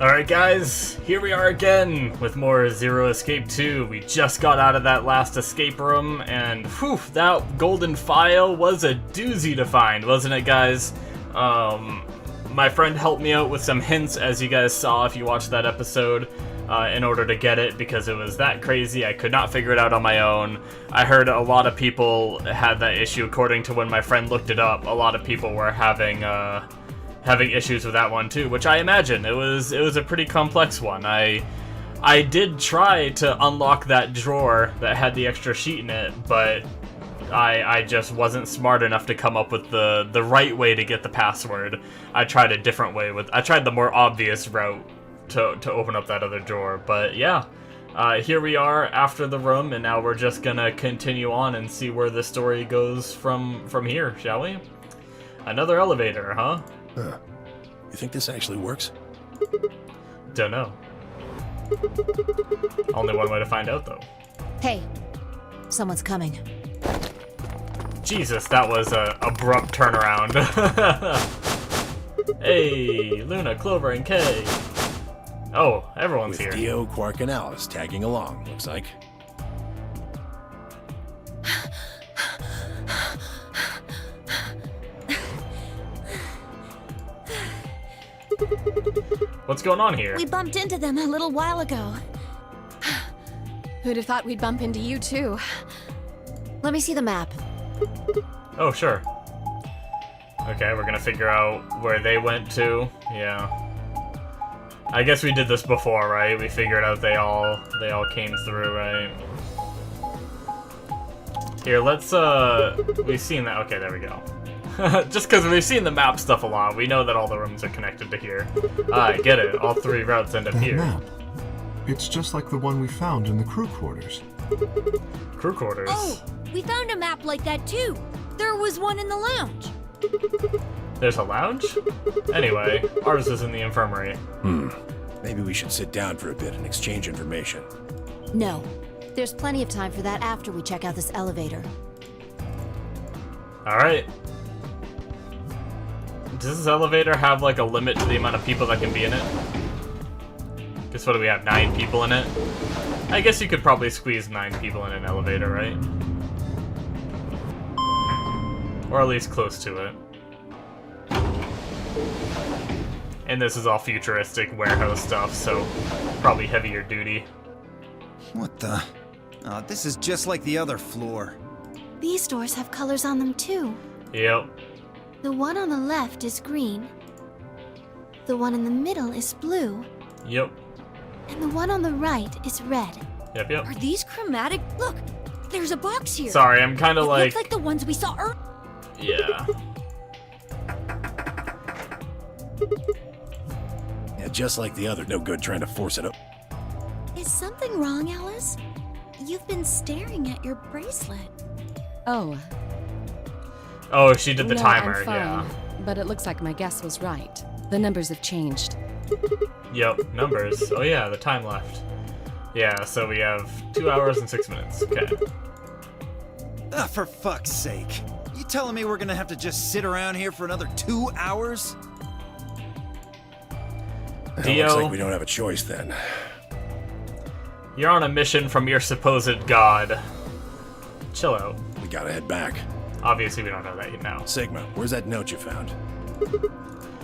Alright guys, here we are again with more Zero Escape 2. We just got out of that last escape room, and whew, that golden file was a doozy to find, wasn't it guys? My friend helped me out with some hints, as you guys saw if you watched that episode, in order to get it, because it was that crazy. I could not figure it out on my own. I heard a lot of people had that issue. According to when my friend looked it up, a lot of people were having issues with that one too, which I imagine. It was a pretty complex one. I did try to unlock that drawer that had the extra sheet in it, but I just wasn't smart enough to come up with the right way to get the password. I tried a different way I tried the more obvious route to open up that other drawer. But yeah, here we are after the room, and now we're just gonna continue on and see where the story goes from here, shall we? Another elevator, huh? You think this actually works? Don't know. Only one way to find out, though. Hey, someone's coming. Jesus, that was a abrupt turnaround. Hey, Luna, Clover, and Kay. Oh, everyone's With here. Dio, Quark, and Alice tagging along, looks like. What's going on here? We bumped into them a little while ago. Who'd have thought we'd bump into you, too? Let me see the map. Oh, sure. Okay, we're gonna figure out where they went to. Yeah. I guess we did this before, right? We figured out they all came through, right? Here, let's, we've seen that. Okay, there we go. Just because we've seen the map stuff a lot, we know that all the rooms are connected to here. I get it. All three routes end up That here. map. It's just like the one we found in the crew quarters. Crew quarters. Oh, we found a map like that too. There was one in the lounge. There's a lounge? Anyway, ours is in the infirmary. Maybe we should sit down for a bit and exchange information. No. There's plenty of time for that after we check out this elevator. Alright. Does this elevator have like a limit to the amount of people that can be in it? Guess what do we have, 9 people in it? I guess you could probably squeeze 9 people in an elevator, right? Or at least close to it. And this is all futuristic warehouse stuff, so probably heavier duty. What the? Oh, this is just like the other floor. These doors have colors on them too. Yep. The one on the left is green. The one in the middle is blue. Yep. And the one on the right is red. Yep, yep. Are these chromatic? Look, there's a box here. Sorry, I'm kind of It like... looks like the ones we saw earlier. Yeah. Yeah, just like the other. No good trying to force it up. Is something wrong, Alice? You've been staring at your bracelet. Oh, Oh, she did the no, timer, I'm fine. yeah. But it looks like my guess was right. The numbers have changed. Yep, numbers. Oh yeah, the time left. Yeah, so we have 2 hours and 6 minutes. Okay. Ah, for fuck's sake. You telling me we're gonna have to just sit around here for another 2 hours? Well, Dio. looks like we don't have a choice then. You're on a mission from your supposed god. Chill out. We gotta head back. Obviously, we don't know that yet now. Sigma, where's that note you found?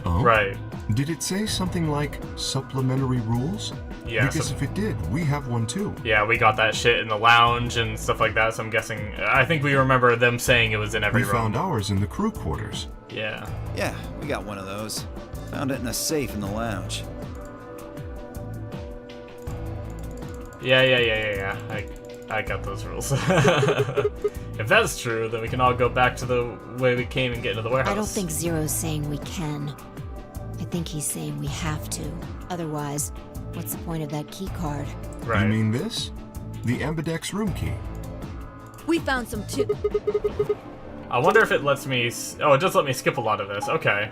Oh? Right. Did it say something like supplementary rules? Yeah, Because so- if it did, we have one too. Yeah, we got that shit in the lounge and stuff like that, so I'm guessing... I think we remember them saying it was in every We room. found ours in the crew quarters. Yeah. Yeah, we got one of those. Found it in a safe in the lounge. Yeah. I got those rules. If that's true, then we can all go back to the way we came and get into the warehouse. I don't think Zero's saying we can. I think he's saying we have to. Otherwise, what's the point of that key card? Right. You mean this? The Ambidex room key. We found some too. I wonder if it lets me... Oh, it does let me skip a lot of this. Okay.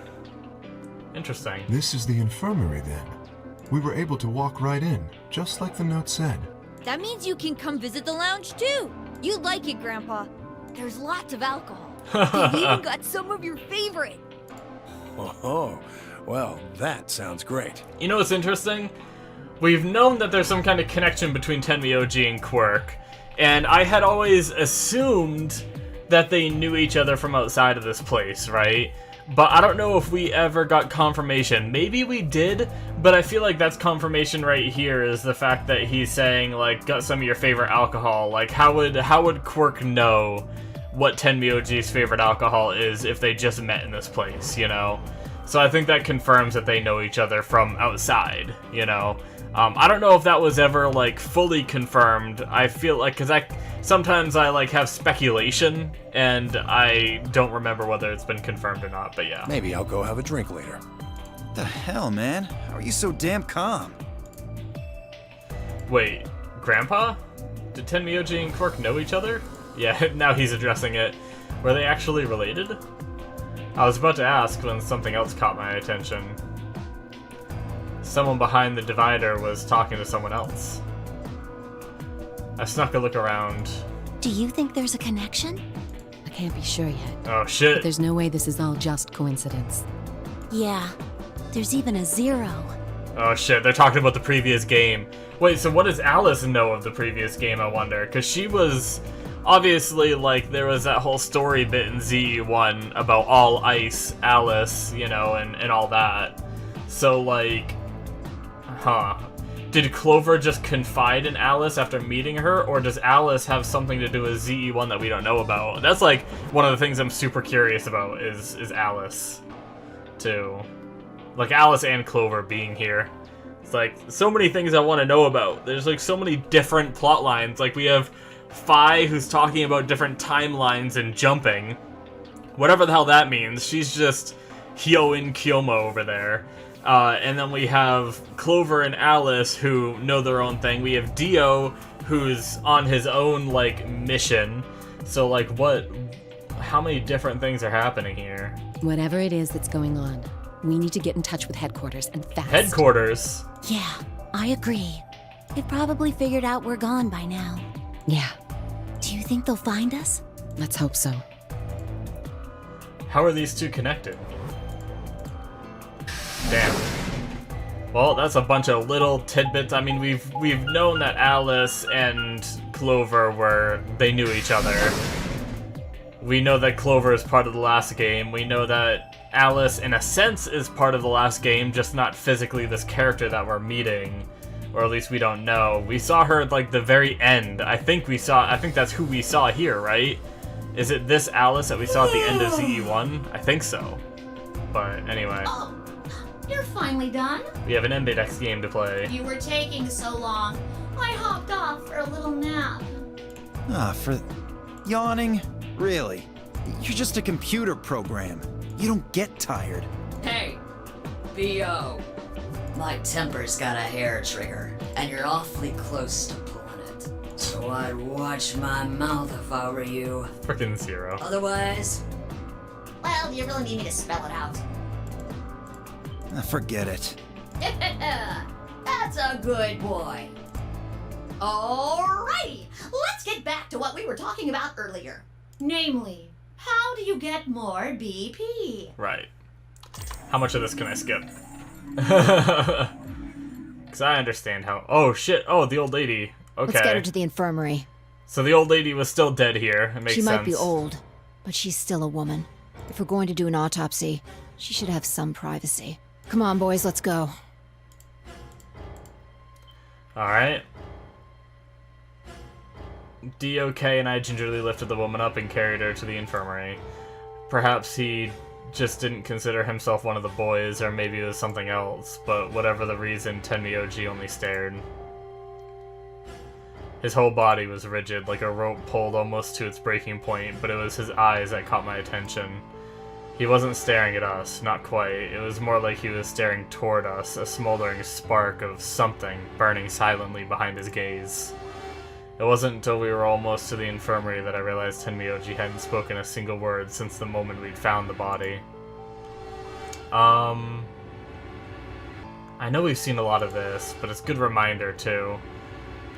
Interesting. This is the infirmary then. We were able to walk right in, just like the note said. That means you can come visit the lounge too. You'd like it, Grandpa. There's lots of alcohol. They've even got some of your favorite. Oh, Well, that sounds great. You know what's interesting? We've known that there's some kind of connection between Tenmyoji and Quirk, and I had always assumed that they knew each other from outside of this place, right? But I don't know if we ever got confirmation. Maybe we did, but I feel like that's confirmation right here, is the fact that he's saying, like, got some of your favorite alcohol. Like, how would Quirk know what Tenmyoji's favorite alcohol is if they just met in this place, you know? So I think that confirms that they know each other from outside, you know? I don't know if that was ever, like, fully confirmed. I feel like, because sometimes I, like, have speculation, and I don't remember whether it's been confirmed or not, but yeah. Maybe I'll go have a drink later. What the hell, man? How are you so damn calm? Wait, Grandpa? Did Tenmyoji and Quirk know each other? Yeah, now he's addressing it. Were they actually related? I was about to ask when something else caught my attention. Someone behind the divider was talking to someone else. I snuck a look around. Do you think there's a connection? I can't be sure yet. Oh shit. But there's no way this is all just coincidence. Yeah. There's even a 0. Oh shit, they're talking about the previous game. Wait, so what does Alice know of the previous game, I wonder? Because she was... Obviously, like, there was that whole story bit in ZE1 about all ice Alice, you know, and all that. So, like... Huh. Did Clover just confide in Alice after meeting her, or does Alice have something to do with ZE1 that we don't know about? That's, like, one of the things I'm super curious about, is Alice, too. Like, Alice and Clover being here. It's, like, so many things I want to know about. There's, like, so many different plot lines. Like, we have Fi, who's talking about different timelines and jumping. Whatever the hell that means. She's just Hyo in Kyomo over there. And then we have Clover and Alice, who know their own thing. We have Dio, who's on his own, like, mission. So, like, how many different things are happening here? Whatever it is that's going on, we need to get in touch with headquarters, and fast. Headquarters? Yeah, I agree. They've probably figured out we're gone by now. Yeah, Do you think they'll find us? let's hope so. How are these two connected? Damn. Well, that's a bunch of little tidbits. I mean, we've known that Alice and Clover they knew each other. We know that Clover is part of the last game. We know that Alice, in a sense, is part of the last game, just not physically this character that we're meeting. Or at least we don't know. We saw her at, like, the very end. I think that's who we saw here, right? Is it this Alice that we saw at the end of ZE1? I think so. But anyway. Oh, you're finally done? We have an Ambidex game to play. You were taking so long. I hopped off for a little nap. For yawning? Really? You're just a computer program. You don't get tired. Hey, B.O. My temper's got a hair trigger, and you're awfully close to pulling it. So I'd watch my mouth if I were you. Frickin' Zero. Otherwise... Well, do you really need me to spell it out? Forget it. That's a good boy. Alrighty, let's get back to what we were talking about earlier. Namely, how do you get more BP? Right. How much of this can I skip? Because I understand how... Oh, shit. Oh, the old lady. Okay. Let's get her to the infirmary. So the old lady was still dead here. It makes sense. She might be old, but she's still a woman. If we're going to do an autopsy, she should have some privacy. Come on, boys, let's go. Alright. DOK and I gingerly lifted the woman up and carried her to the infirmary. Perhaps he just didn't consider himself one of the boys, or maybe it was something else, but whatever the reason, Tenmyoji only stared. His whole body was rigid, like a rope pulled almost to its breaking point, but it was his eyes that caught my attention. He wasn't staring at us, not quite. It was more like he was staring toward us, a smoldering spark of something burning silently behind his gaze. It wasn't until we were almost to the infirmary that I realized Tenmyoji hadn't spoken a single word since the moment we'd found the body. I know we've seen a lot of this, but it's a good reminder, too.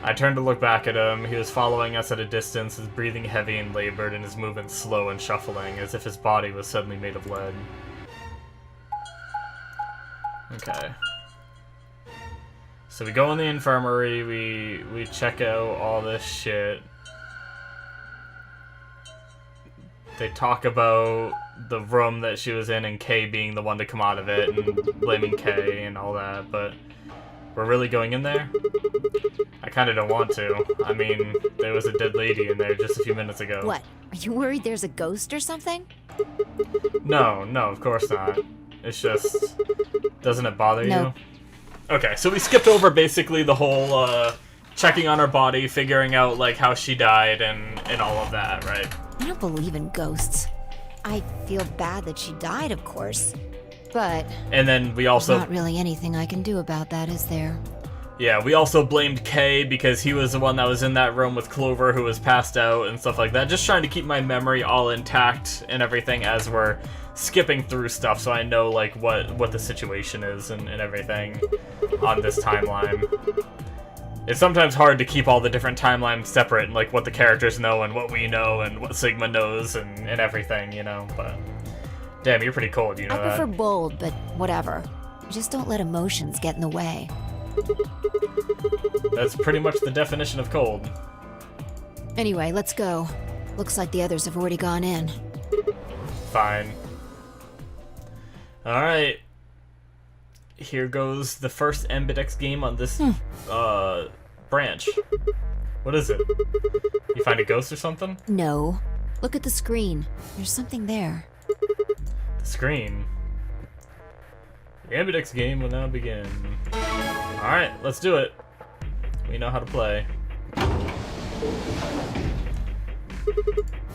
I turned to look back at him. He was following us at a distance, his breathing heavy and labored, and his movements slow and shuffling, as if his body was suddenly made of lead. Okay. So we go in the infirmary, we check out all this shit. They talk about the room that she was in and Kay being the one to come out of it and blaming Kay and all that, but we're really going in there? I kinda don't want to. I mean, there was a dead lady in there just a few minutes ago. What? Are you worried there's a ghost or something? No, of course not. It's just... Doesn't it bother you? Okay, so we skipped over basically the whole, checking on her body, figuring out, like, how she died and all of that, right? I don't believe in ghosts. I feel bad that she died, of course. But... And then we also... There's not really anything I can do about that, is there? Yeah, we also blamed Kay because he was the one that was in that room with Clover who was passed out and stuff like that. Just trying to keep my memory all intact and everything as we're skipping through stuff so I know, like, what the situation is and everything on this timeline. It's sometimes hard to keep all the different timelines separate and, like, what the characters know and what we know and what Sigma knows and everything, you know, but... Damn, you're pretty cold, you know that? I prefer bold, but whatever. Just don't let emotions get in the way. That's pretty much the definition of cold. Anyway, let's go. Looks like the others have already gone in. Fine. Alright. Here goes the first Ambidex game on this, branch. What is it? You find a ghost or something? No. Look at the screen. There's something there. The screen. The Ambidex game will now begin. Alright, let's do it. We know how to play.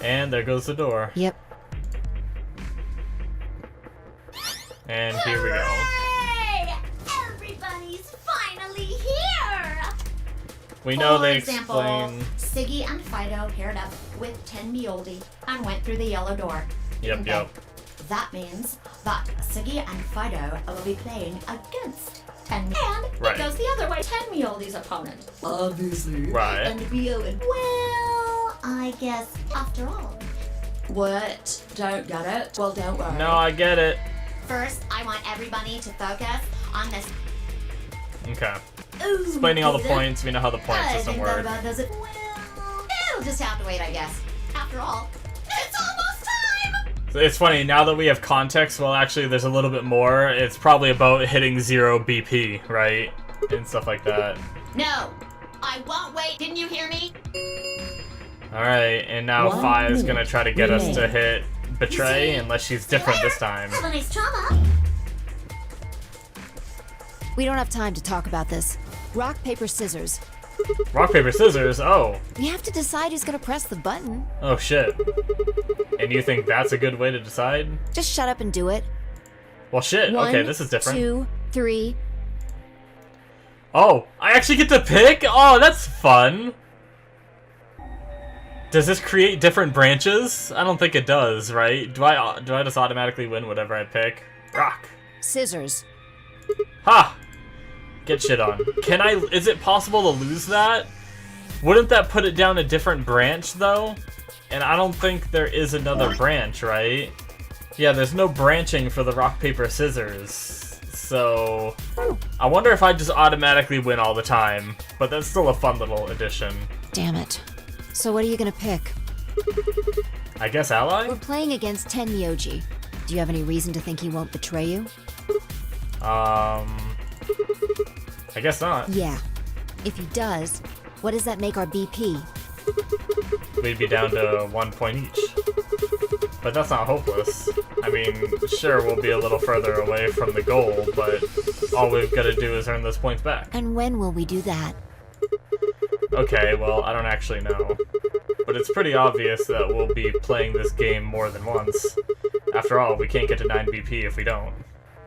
And there goes the door. Yep. And here we go. Hooray! Everybody's finally here! We know For they example, explain... Siggy and Fido paired up with Tenmioldi and went through the yellow door. Yep. That means that Siggy and Fido will be playing against Tenmi. And Right. it goes the other way, Tenmioldi's opponent. Obviously. Right. And be Owen. Well, I guess after all. What? Don't get it? Well, don't worry. No, I get it. First, I want everybody to focus on this. Okay. Ooh, Explaining all the Peter. points, we know how the point I system think that works. about does it. Well, it'll just have to wait, I guess. After all, it's almost time! So it's funny, now that we have context, well actually there's a little bit more. It's probably about hitting 0 BP, right? And stuff like that. No, I won't wait. Didn't you hear me? Alright, and now 1 Fi is minute gonna try to get us to remaining. hit Betray, unless she's different this time. Have a nice trauma. We don't have time to talk about this. Rock, paper, scissors. Rock, paper, scissors? Oh. We have to decide who's gonna press the button. Oh shit. And you think that's a good way to decide? Just shut up and do it. Well shit, okay, 1, this is different. 2, 3. Oh, I actually get to pick? Oh, that's fun. Does this create different branches? I don't think it does, right? Do I just automatically win whatever I pick? Rock. Scissors. Ha! Get shit on. Is it possible to lose that? Wouldn't that put it down a different branch, though? And I don't think there is another branch, right? Yeah, there's no branching for the rock, paper, scissors. So... I wonder if I just automatically win all the time. But that's still a fun little addition. Damn it. So what are you gonna pick? I guess ally? We're playing against Tenmyoji. Do you have any reason to think he won't betray you? I guess not. Yeah. If he does, what does that make our BP? We'd be down to 1 point each. But that's not hopeless. I mean, sure, we'll be a little further away from the goal, but all we've got to do is earn those points back. And when will we do that? Okay, well, I don't actually know. But it's pretty obvious that we'll be playing this game more than once. After all, we can't get to 9 BP if we don't.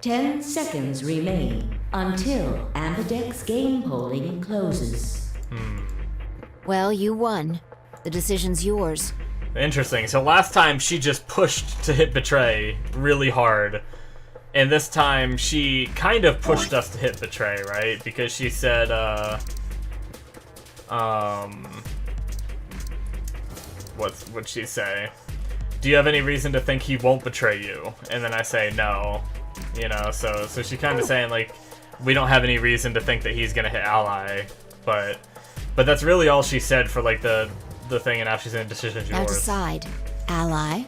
10 seconds remain until Ambidex game polling closes. Well, you won. The decision's yours. Interesting. So last time she just pushed to hit Betray really hard. And this time she kind of pushed us to hit Betray, right? Because she said, what'd she say? Do you have any reason to think he won't betray you? And then I say no. You know, so she's kind of saying, like, we don't have any reason to think that he's gonna hit ally, but that's really all she said for, like, the thing, and now she's in a decision's Now yours. decide. Ally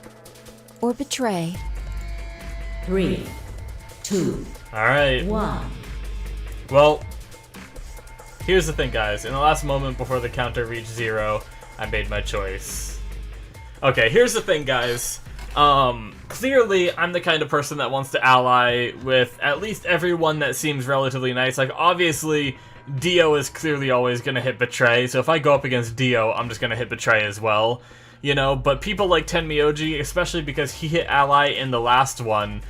or betray? 3, 2, Alright. 1. Well, here's the thing, guys. In the last moment before the counter reached 0, I made my choice. Okay, here's the thing, guys. Clearly, I'm the kind of person that wants to ally with at least everyone that seems relatively nice. Like, obviously, Dio is clearly always going to hit Betray, so if I go up against Dio, I'm just going to hit Betray as well. You know, but people like Tenmyoji, especially because he hit ally in the last one,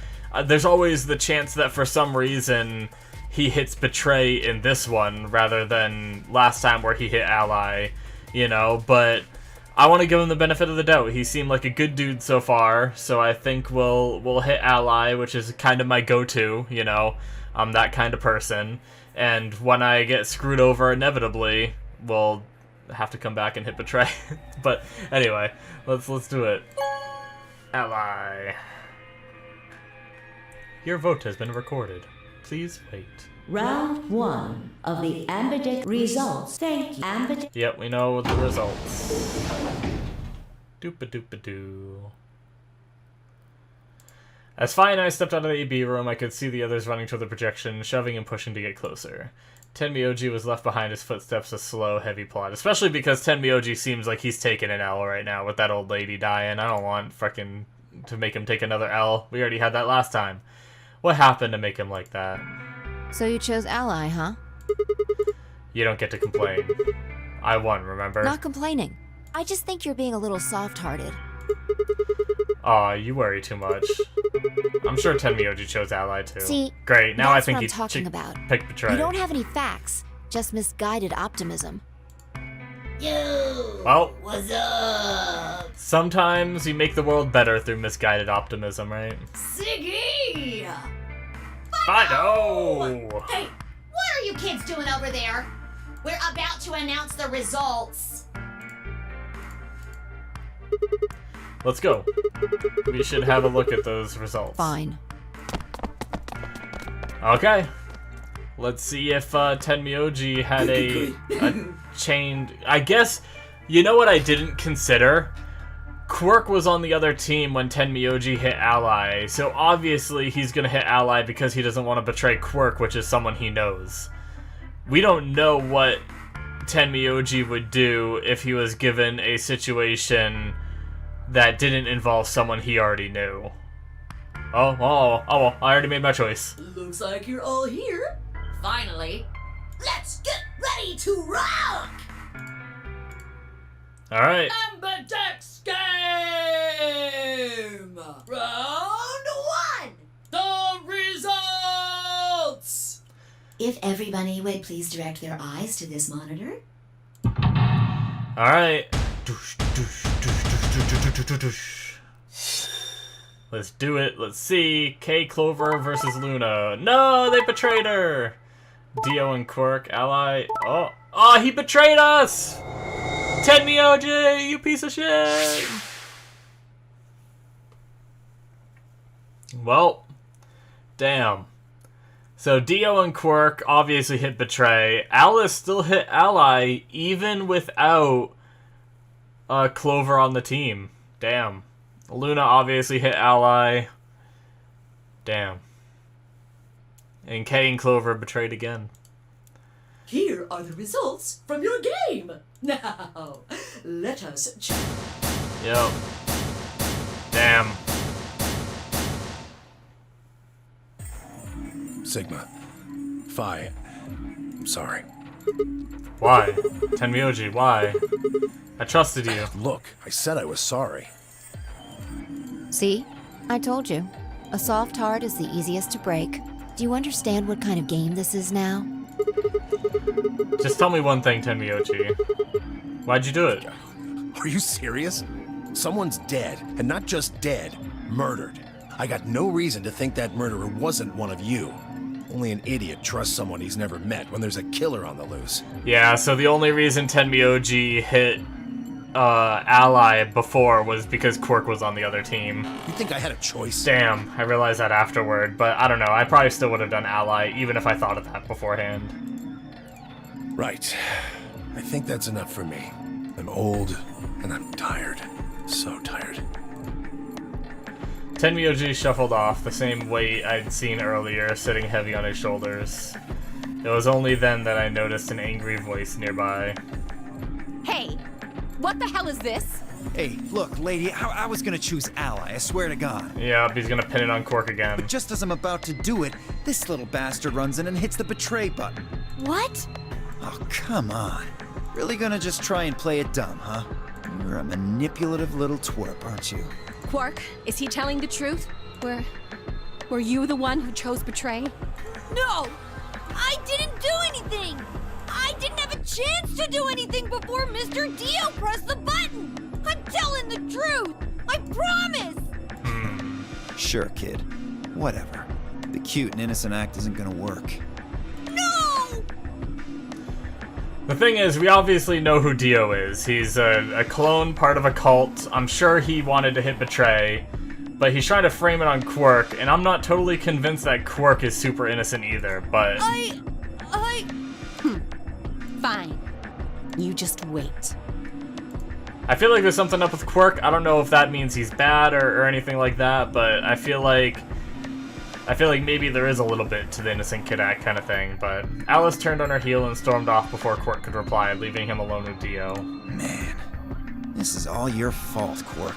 there's always the chance that for some reason he hits Betray in this one rather than last time where he hit ally, you know, but I want to give him the benefit of the doubt. He seemed like a good dude so far, so I think we'll hit ally, which is kind of my go-to, you know. I'm that kind of person, and when I get screwed over inevitably, we'll have to come back and hit Betray. But anyway, let's do it. Ally. Your vote has been recorded. Please wait. Round 1 of the Ambidex results. Thank you, Ambidex. Yep, we know the results. Doopa-doopa-doo. As Fi and I stepped out of the AB room, I could see the others running toward the projection, shoving and pushing to get closer. Tenmyoji was left behind his footsteps, a slow, heavy plod. Especially because Tenmyoji seems like he's taking an L right now with that old lady dying. I don't want frickin' to make him take another L. We already had that last time. What happened to make him like that? So you chose ally, huh? You don't get to complain. I won, remember? Not complaining. I just think you're being a little soft-hearted. Aw, you worry too much. I'm sure Tenmyoji chose ally too. See, great, now I that's think what he I'm talking about. picked Betray. You don't have any facts, just misguided optimism. Yo! Well, What's up? sometimes you make the world better through misguided optimism, right? Siggy! Fido! Hey, what are you kids doing over there? We're about to announce the results. Let's go. We should have a look at those results. Fine. Okay. Let's see if Tenmyoji had a chained... I guess, you know what I didn't consider? Quirk was on the other team when Tenmyoji hit ally, so obviously he's gonna hit ally because he doesn't want to betray Quirk, which is someone he knows. We don't know what Tenmyoji would do if he was given a situation that didn't involve someone he already knew. Oh, well, I already made my choice. Looks like you're all here. Finally. Let's get ready to rock! Alright. Ambidex game! Round 1! The results! If everybody would please direct their eyes to this monitor. Alright. Let's do it. Let's see. K Clover versus Luna. No, they betrayed her. Dio and Quirk, ally. Oh, he betrayed us! Tenmyoji, you piece of shit! Well, damn. So Dio and Quirk obviously hit Betray. Alice still hit ally even without Clover on the team. Damn. Luna obviously hit ally. Damn. And Kay and Clover betrayed again. Here are the results from your game. Now, let us check. Yep. Damn. Sigma. Phi. I'm sorry. Why? Tenmyoji, why? I trusted you. Look, I said I was sorry. See? I told you. A soft heart is the easiest to break. Do you understand what kind of game this is now? Just tell me one thing, Tenmyoji. Why'd you do it? Are you serious? Someone's dead, and not just dead, murdered. I got no reason to think that murderer wasn't one of you. Only an idiot trusts someone he's never met when there's a killer on the loose. Yeah, so the only reason Tenmyoji hit ally before was because Quirk was on the other team. You think I had a choice? Damn, I realized that afterward, but I don't know, I probably still would have done ally, even if I thought of that beforehand. Right. I think that's enough for me. I'm old, and I'm tired. So tired. Tenmyoji shuffled off, the same weight I'd seen earlier, sitting heavy on his shoulders. It was only then that I noticed an angry voice nearby. Hey, what the hell is this? Hey, look, lady, I was gonna choose ally, I swear to God. Yep, he's gonna pin it on Quirk again. But just as I'm about to do it, this little bastard runs in and hits the betray button. What? Oh, come on. Really gonna just try and play it dumb, huh? You're a manipulative little twerp, aren't you? Quark, is he telling the truth? Were you the one who chose betray? No! I didn't do anything! I didn't have a chance to do anything before Mr. Dio pressed the button! I'm telling the truth! I promise! Sure, kid. Whatever. The cute and innocent act isn't gonna work. No! The thing is, we obviously know who Dio is. He's a clone, part of a cult. I'm sure he wanted to hit betray, but he's trying to frame it on Quirk, and I'm not totally convinced that Quirk is super innocent either, but... Fine. You just wait. I feel like there's something up with Quirk. I don't know if that means he's bad or anything like that, but I feel like maybe there is a little bit to the innocent kid act kind of thing, but Alice turned on her heel and stormed off before Quirk could reply, leaving him alone with Dio. Man, this is all your fault, Quirk.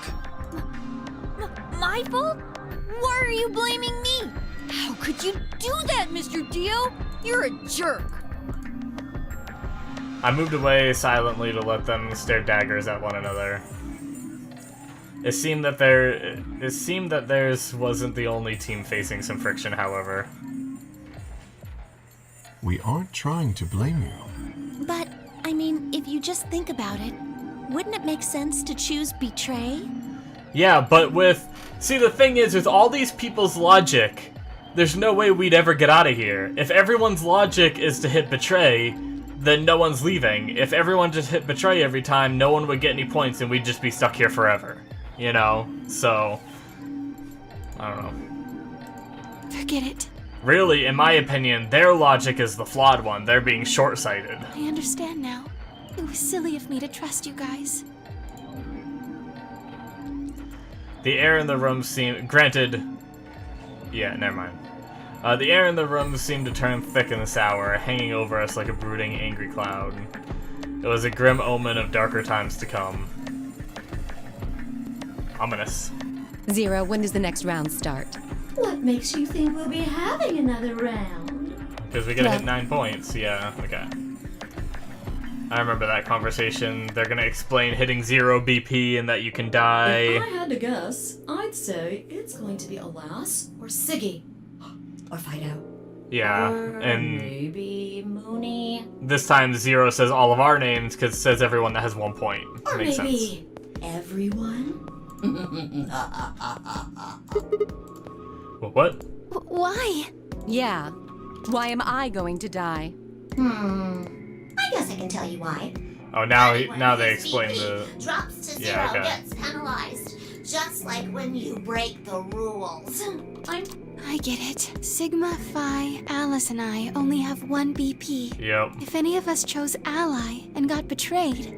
My fault? Why are you blaming me? How could you do that, Mr. Dio? You're a jerk. I moved away silently to let them stare daggers at one another. It seemed that theirs wasn't the only team facing some friction, however. We aren't trying to blame you. But, I mean, if you just think about it, wouldn't it make sense to choose betray? Yeah, but see, the thing is, with all these people's logic, there's no way we'd ever get out of here. If everyone's logic is to hit betray, then no one's leaving. If everyone just hit betray every time, no one would get any points and we'd just be stuck here forever. You know? So, I don't know. Forget it. Really, in my opinion, their logic is the flawed one. They're being short-sighted. I understand now. It was silly of me to trust you guys. The air in the room seemed... Granted... Yeah, never mind. The air in the room seemed to turn thick in this hour, hanging over us like a brooding, angry cloud. It was a grim omen of darker times to come. Ominous. Zero, when does the next round start? What makes you think we'll be having another round? Because we gotta hit 9 points, yeah, okay. I remember that conversation. They're gonna explain hitting 0 BP and that you can die. If I had to guess, I'd say it's going to be Alas or Siggy. Or Fido. Yeah, or and maybe Mooney. this time 0 says all of our names because it says everyone that has 1 point. Or Makes maybe sense. everyone. What? Why? Yeah. Why am I going to die? I guess I can tell you why. Oh, now Anyone now whose they explain BP the... drops to 0 Yeah, okay. gets penalized, just like when you break the rules. I get it. Sigma, Phi, Alice, and I only have 1 BP. Yep. If any of us chose ally and got betrayed...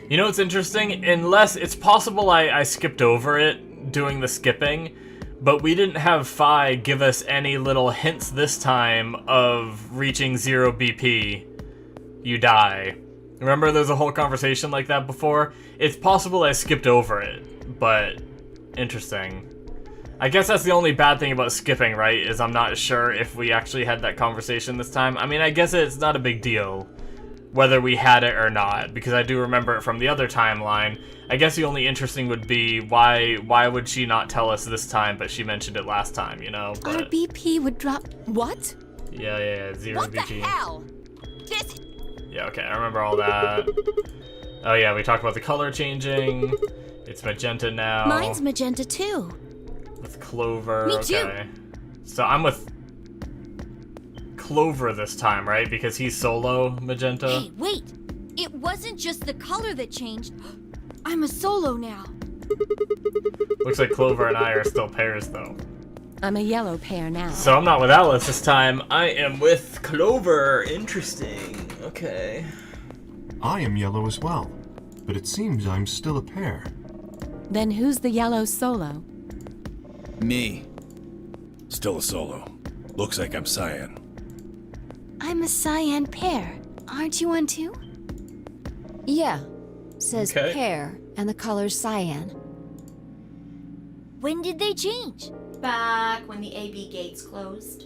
You know what's interesting? Unless it's possible I skipped over it doing the skipping, but we didn't have Phi give us any little hints this time of reaching 0 BP. You die. Remember there's a whole conversation like that before? It's possible I skipped over it, but interesting. I guess that's the only bad thing about skipping, right? Is I'm not sure if we actually had that conversation this time. I mean, I guess it's not a big deal whether we had it or not, because I do remember it from the other timeline. I guess the only interesting would be why would she not tell us this time, but she mentioned it last time, you know? But, Our BP would drop... What? yeah, 0 What BP. the hell? This... Yeah, okay, I remember all that. Oh yeah, we talked about the color changing. It's magenta now. Mine's magenta too. With Clover, Me too. okay. So I'm with Clover this time, right? Because he's solo magenta. Hey, wait! It wasn't just the color that changed. I'm a solo now. Looks like Clover and I are still pairs, though. I'm a yellow pair now. So I'm not with Alice this time. I am with Clover. Interesting. Okay. I am yellow as well, but it seems I'm still a pair. Then who's the yellow solo? Me. Still a solo. Looks like I'm cyan. I'm a cyan pair. Aren't you one too? Yeah. Says Okay. pear, and the color's cyan. When did they change? Back when the AB gates closed.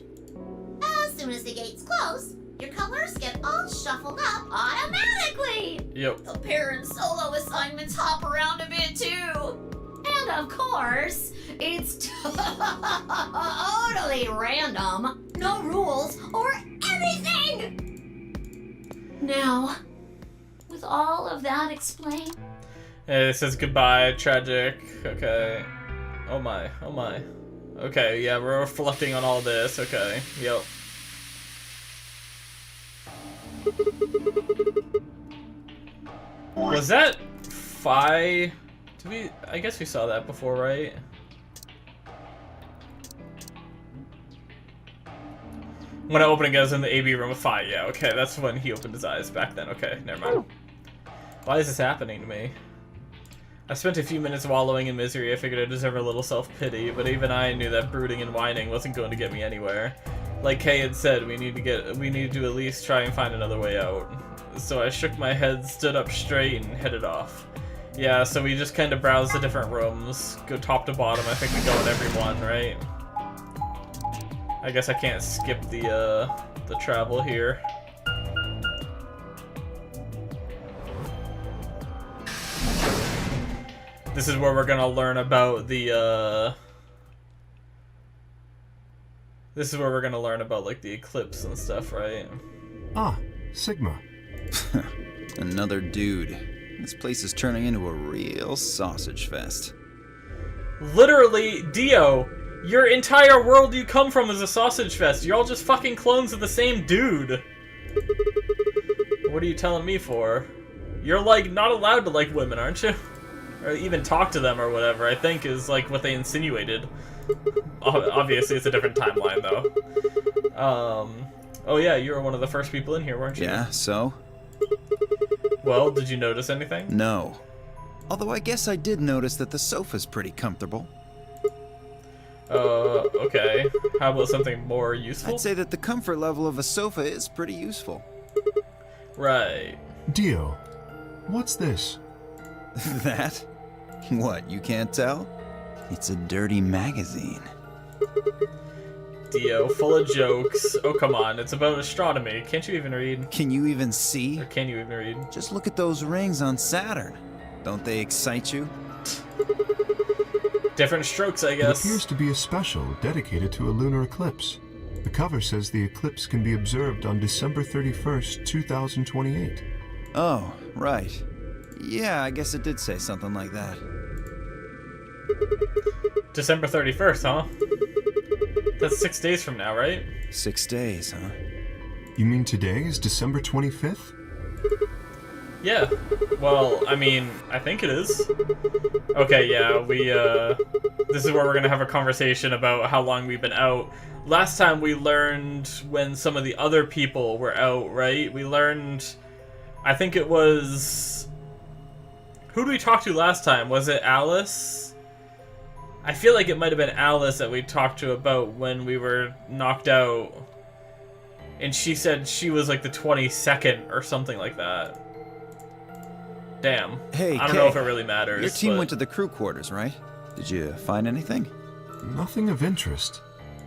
As soon as the gates close, your colors get all shuffled up automatically. Yep. The pair and solo assignments hop around a bit too. And of course, it's totally random. No rules or anything. Now, with all of that explained, It says goodbye, tragic. Okay. Oh my, oh my. Okay, yeah, we're reflecting on all this. Okay, yep. Was that Phi? I guess we saw that before, right? When I opened it, I was in the AB room with Phi. Yeah, okay, that's when he opened his eyes back then. Okay, never mind. Why is this happening to me? I spent a few minutes wallowing in misery. I figured I deserve a little self-pity, but even I knew that brooding and whining wasn't going to get me anywhere. Like Kay had said, we need to at least try and find another way out. So I shook my head, stood up straight, and headed off. Yeah, so we just kind of browse the different rooms, go top to bottom. I think we go in every one, right? I guess I can't skip the travel here. This is where we're gonna learn about the, This is where we're gonna learn about, like, the eclipse and stuff, right? Ah, Sigma. Another dude. This place is turning into a real sausage fest. Literally, Dio, your entire world you come from is a sausage fest. You're all just fucking clones of the same dude. What are you telling me for? You're, like, not allowed to like women, aren't you? Or even talk to them or whatever, I think is, like, what they insinuated. Obviously, it's a different timeline, though. Oh yeah, you were one of the first people in here, weren't you? Yeah, so? Well, did you notice anything? No. Although I guess I did notice that the sofa's pretty comfortable. Okay. How about something more useful? I'd say that the comfort level of a sofa is pretty useful. Right. Dio, what's this? That? What, you can't tell? It's a dirty magazine. Dio, full of jokes. Oh, come on. It's about astronomy. Can't you even read? Can you even see? Or can you even read? Just look at those rings on Saturn. Don't they excite you? Different strokes, I guess. It appears to be a special dedicated to a lunar eclipse. The cover says the eclipse can be observed on December 31st, 2028. Oh, right. Yeah, I guess it did say something like that. December 31st, huh? That's 6 days from now, right? 6 days, huh? You mean today is December 25th? Yeah. Well, I mean, I think it is. Okay, yeah, this is where we're gonna have a conversation about how long we've been out. Last time we learned when some of the other people were out, right? We learned, I think it was... Who did we talk to last time? Was it Alice? I feel like it might have been Alice that we talked to about when we were knocked out. And she said she was like the 22nd or something like that. Damn. Hey, I don't know if it really matters. Your team but... went to the crew quarters, right? Did you find anything? Nothing of interest.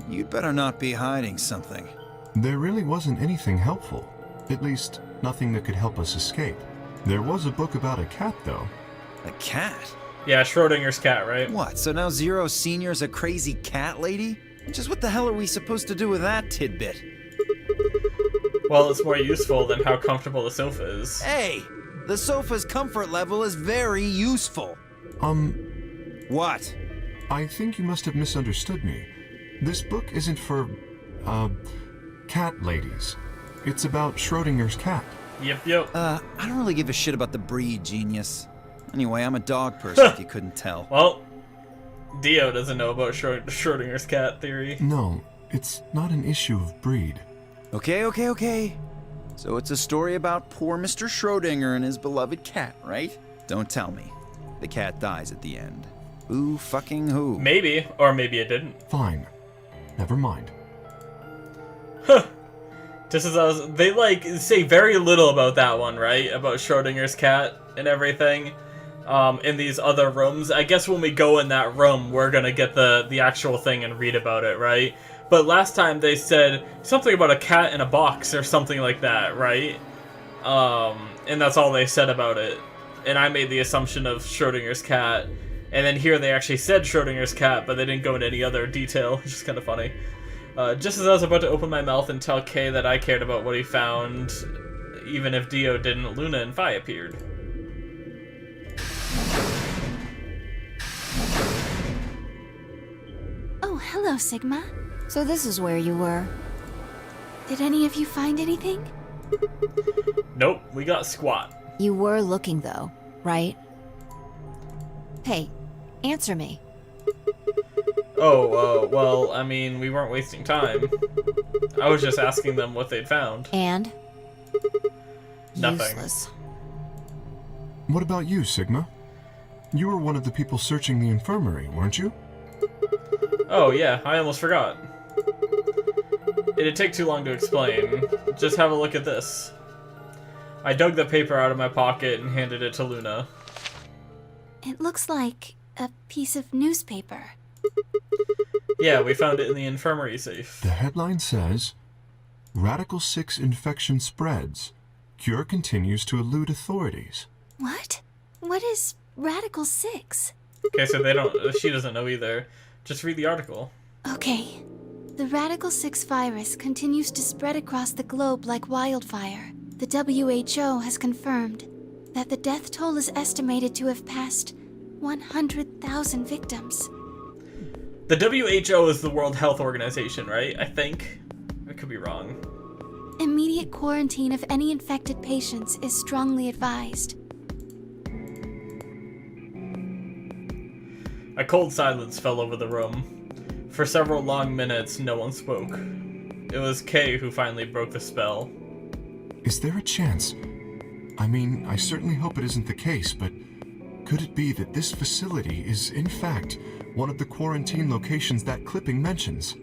You'd better not be hiding something. There really wasn't anything helpful. At least, nothing that could help us escape. There was a book about a cat, though. A cat? Yeah, Schrodinger's cat, right? What, so now Zero Senior's a crazy cat lady? Just what the hell are we supposed to do with that tidbit? Well, it's more useful than how comfortable the sofa is. Hey! The sofa's comfort level is very useful. What? I think you must have misunderstood me. This book isn't for, cat ladies. It's about Schrodinger's cat. Yep. I don't really give a shit about the breed, genius. Anyway, I'm a dog person, if you couldn't tell. Well, Dio doesn't know about Schrodinger's cat theory. No, it's not an issue of breed. Okay. So it's a story about poor Mr. Schrodinger and his beloved cat, right? Don't tell me. The cat dies at the end. Who fucking who? Maybe, or maybe it didn't. Fine. Never mind. Huh. Just as they like say very little about that one, right? About Schrodinger's cat and everything. In these other rooms. I guess when we go in that room, we're gonna get the actual thing and read about it, right? But last time they said something about a cat in a box or something like that, right? And that's all they said about it. And I made the assumption of Schrodinger's cat. And then here they actually said Schrodinger's cat, but they didn't go into any other detail, which is kind of funny. Just as I was about to open my mouth and tell Kay that I cared about what he found, even if Dio didn't, Luna and Phi appeared. Oh, hello, Sigma. So this is where you were. Did any of you find anything? Nope, we got squat. You were looking, though, right? Hey, answer me. Well, I mean, we weren't wasting time. I was just asking them what they'd found. And? Nothing. Useless. What about you, Sigma? You were one of the people searching the infirmary, weren't you? Oh, yeah, I almost forgot. It'd take too long to explain. Just have a look at this. I dug the paper out of my pocket and handed it to Luna. It looks like a piece of newspaper. Yeah, we found it in the infirmary safe. The headline says, Radical 6 infection spreads. Cure continues to elude authorities. What? What is Radical 6? Okay, so she doesn't know either. Just read the article. Okay. The Radical 6 virus continues to spread across the globe like wildfire. The WHO has confirmed that the death toll is estimated to have passed 100,000 victims. The WHO is the World Health Organization, right? I think. I could be wrong. Immediate quarantine of any infected patients is strongly advised. A cold silence fell over the room. For several long minutes, no one spoke. It was Kay who finally broke the spell. Is there a chance? I mean, I certainly hope it isn't the case, but could it be that this facility is, in fact, one of the quarantine locations that clipping mentions?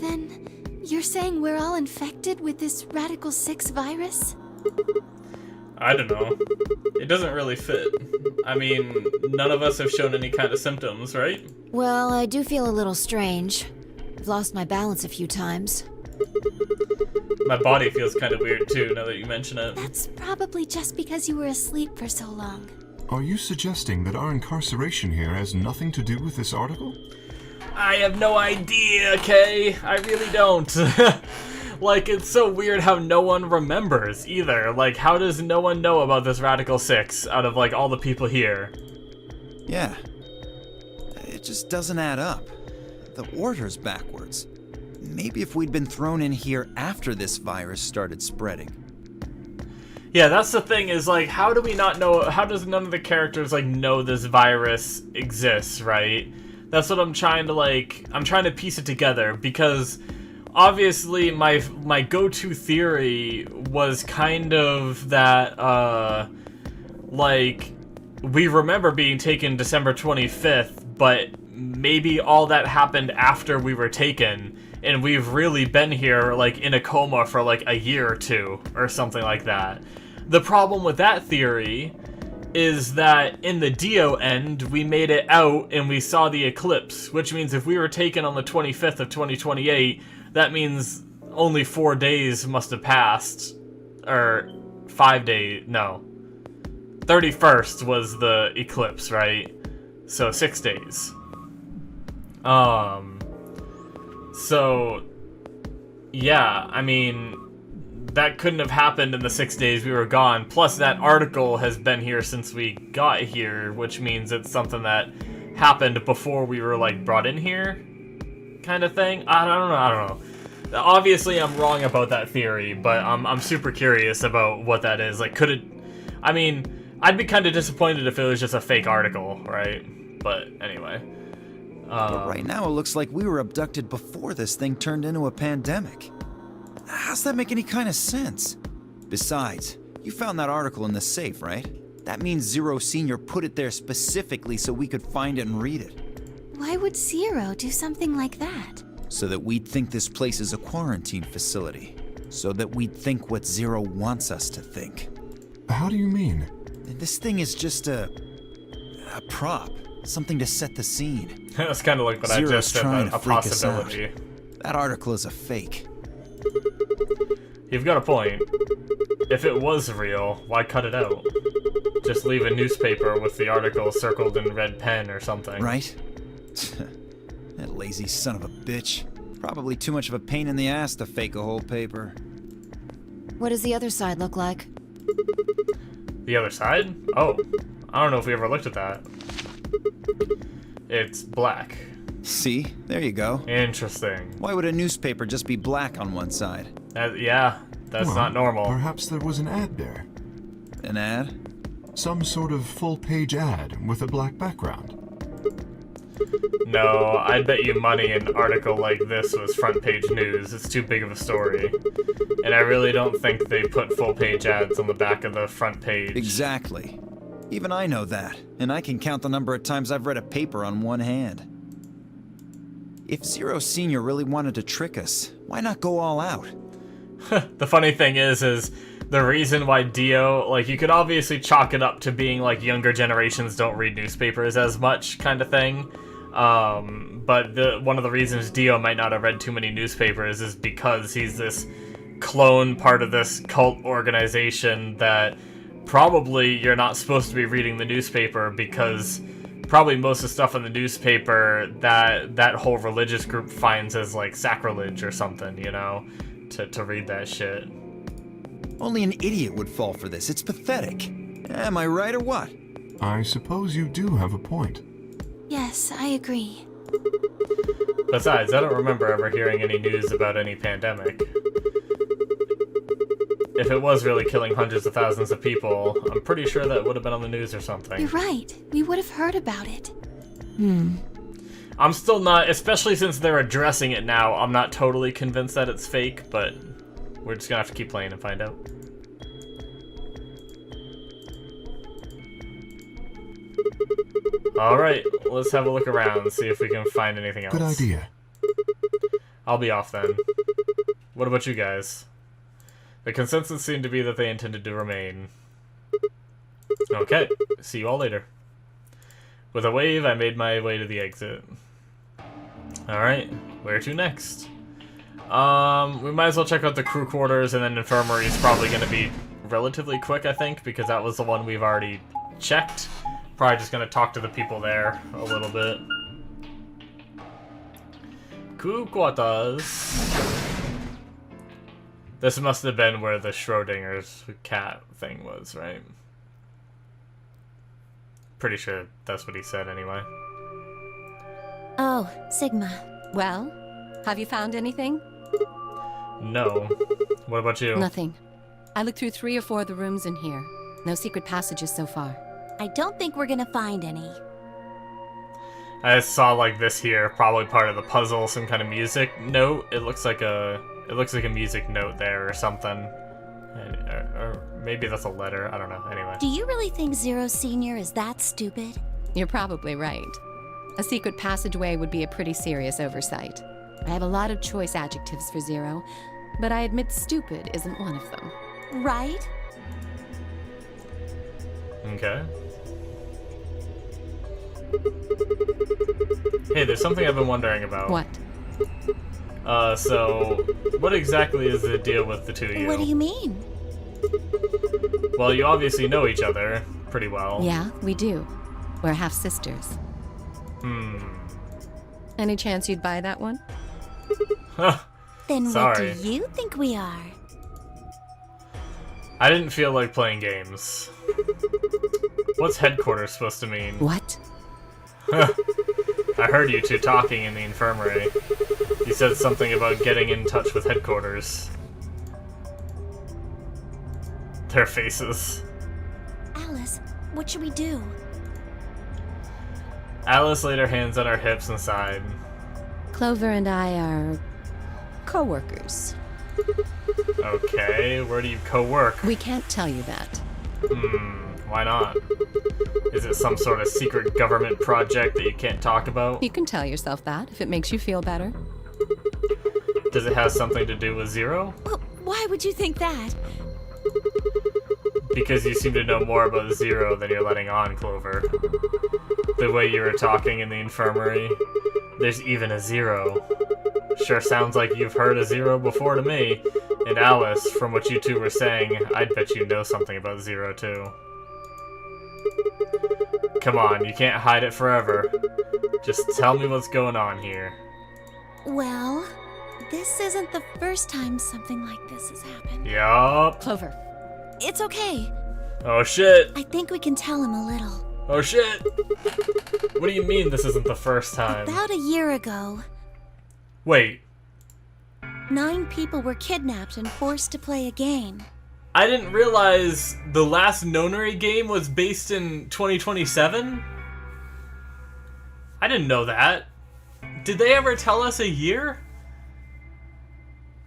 Then, you're saying we're all infected with this Radical 6 virus? I don't know. It doesn't really fit. I mean, none of us have shown any kind of symptoms, right? Well, I do feel a little strange. I've lost my balance a few times. My body feels kind of weird too, now that you mention it. That's probably just because you were asleep for so long. Are you suggesting that our incarceration here has nothing to do with this article? I have no idea, Kay. I really don't. Like, it's so weird how no one remembers either. Like, how does no one know about this Radical 6 out of, like, all the people here? Yeah. It just doesn't add up. The order's backwards. Maybe if we'd been thrown in here after this virus started spreading. Yeah, that's the thing, is, like, how do we not know, how does none of the characters, like, know this virus exists, right? That's what I'm trying to piece it together, because obviously my go-to theory was kind of that, like, we remember being taken December 25th, but maybe all that happened after we were taken, and we've really been here, like, in a coma for, like, a year or two, or something like that. The problem with that theory is that in the Dio end, we made it out and we saw the eclipse, which means if we were taken on the 25th of 2028, that means only 4 days must have passed, or 5 days, no. 31st was the eclipse, right? So 6 days. So, yeah, I mean, that couldn't have happened in the 6 days we were gone. Plus, that article has been here since we got here, which means it's something that happened before we were, like, brought in here, kind of thing. I don't know. Obviously, I'm wrong about that theory, but I'm super curious about what that is. Like, could it... I mean, I'd be kind of disappointed if it was just a fake article, right? But anyway. But right now it looks like we were abducted before this thing turned into a pandemic. How's that make any kind of sense? Besides, you found that article in the safe, right? That means Zero Senior put it there specifically so we could find it and read it. Why would Zero do something like that? So that we'd think this place is a quarantine facility. So that we'd think what Zero wants us to think. How do you mean? This thing is just a prop. Something to set the scene. That's kind of like what Zero's I just said, trying to a freak us out. possibility. That article is a fake. You've got a point. If it was real, why cut it out? Just leave a newspaper with the article circled in red pen or something. Right? That lazy son of a bitch. Probably too much of a pain in the ass to fake a whole paper. What does the other side look like? The other side? Oh, I don't know if we ever looked at that. It's black. See? There you go. Interesting. Why would a newspaper just be black on one side? Yeah, that's Well, not normal. Perhaps there was an ad there. An ad? Some sort of full-page ad with a black background. No, I bet you money an article like this was front page news. It's too big of a story. And I really don't think they put full page ads on the back of the front page. Exactly. Even I know that, and I can count the number of times I've read a paper on one hand. If Zero Senior really wanted to trick us, why not go all out? The funny thing is the reason why Dio, like, you could obviously chalk it up to being like younger generations don't read newspapers as much kind of thing. But one of the reasons Dio might not have read too many newspapers is because he's this clone part of this cult organization that probably you're not supposed to be reading the newspaper, because probably most of the stuff in the newspaper that whole religious group finds as like sacrilege or something, you know, to read that shit. Only an idiot would fall for this. It's pathetic. Am I right or what? I suppose you do have a point. Yes, I agree. Besides, I don't remember ever hearing any news about any pandemic. If it was really killing hundreds of thousands of people, I'm pretty sure that would have been on the news or something. You're right. We would have heard about it. I'm still not, especially since they're addressing it now, I'm not totally convinced that it's fake, but we're just gonna have to keep playing and find out. Alright, let's have a look around and see if we can find anything else. Good idea. I'll be off then. What about you guys? The consensus seemed to be that they intended to remain. Okay, see you all later. With a wave, I made my way to the exit. Alright, where to next? We might as well check out the crew quarters, and then infirmary is probably going to be relatively quick, I think, because that was the one we've already checked. Probably just going to talk to the people there a little bit. Crew quarters. This must have been where the Schrodinger's cat thing was, right? Pretty sure that's what he said anyway. Oh, Sigma. Well, have you found anything? No. What about you? Nothing. I looked through 3 or 4 of the rooms in here. No secret passages so far. I don't think we're gonna find any. I saw like this here, probably part of the puzzle, some kind of music note. It looks like a music note there or something. Or maybe that's a letter, I don't know, anyway. Do you really think Zero Senior is that stupid? You're probably right. A secret passageway would be a pretty serious oversight. I have a lot of choice adjectives for Zero, but I admit stupid isn't one of them. Right? Okay. Hey, there's something I've been wondering about. What? So, what exactly is the deal with the two of you? What do you mean? Well, you obviously know each other pretty well. Yeah, we do. We're half-sisters. Any chance you'd buy that one? Then Sorry. what do you think we are? I didn't feel like playing games. What's headquarters supposed to mean? What? I heard you two talking in the infirmary. You said something about getting in touch with headquarters. Their faces. Alice, what should we do? Alice laid her hands on her hips and sighed. Clover and I are co-workers. Okay, where do you co-work? We can't tell you that. Why not? Is it some sort of secret government project that you can't talk about? You can tell yourself that if it makes you feel better. Does it have something to do with Zero? Well, why would you think that? Because you seem to know more about Zero than you're letting on, Clover. The way you were talking in the infirmary. There's even a Zero. Sure sounds like you've heard a Zero before to me. And Alice, from what you two were saying, I'd bet you know something about Zero too. Come on, you can't hide it forever. Just tell me what's going on here. Well, this isn't the first time something like this has happened. Yup. Clover. It's okay. Oh shit. I think we can tell him a little. Oh shit. What do you mean this isn't the first time? About a year ago, Wait, 9 people were kidnapped and forced to play a game. I didn't realize the last Nonary game was based in 2027? I didn't know that. Did they ever tell us a year?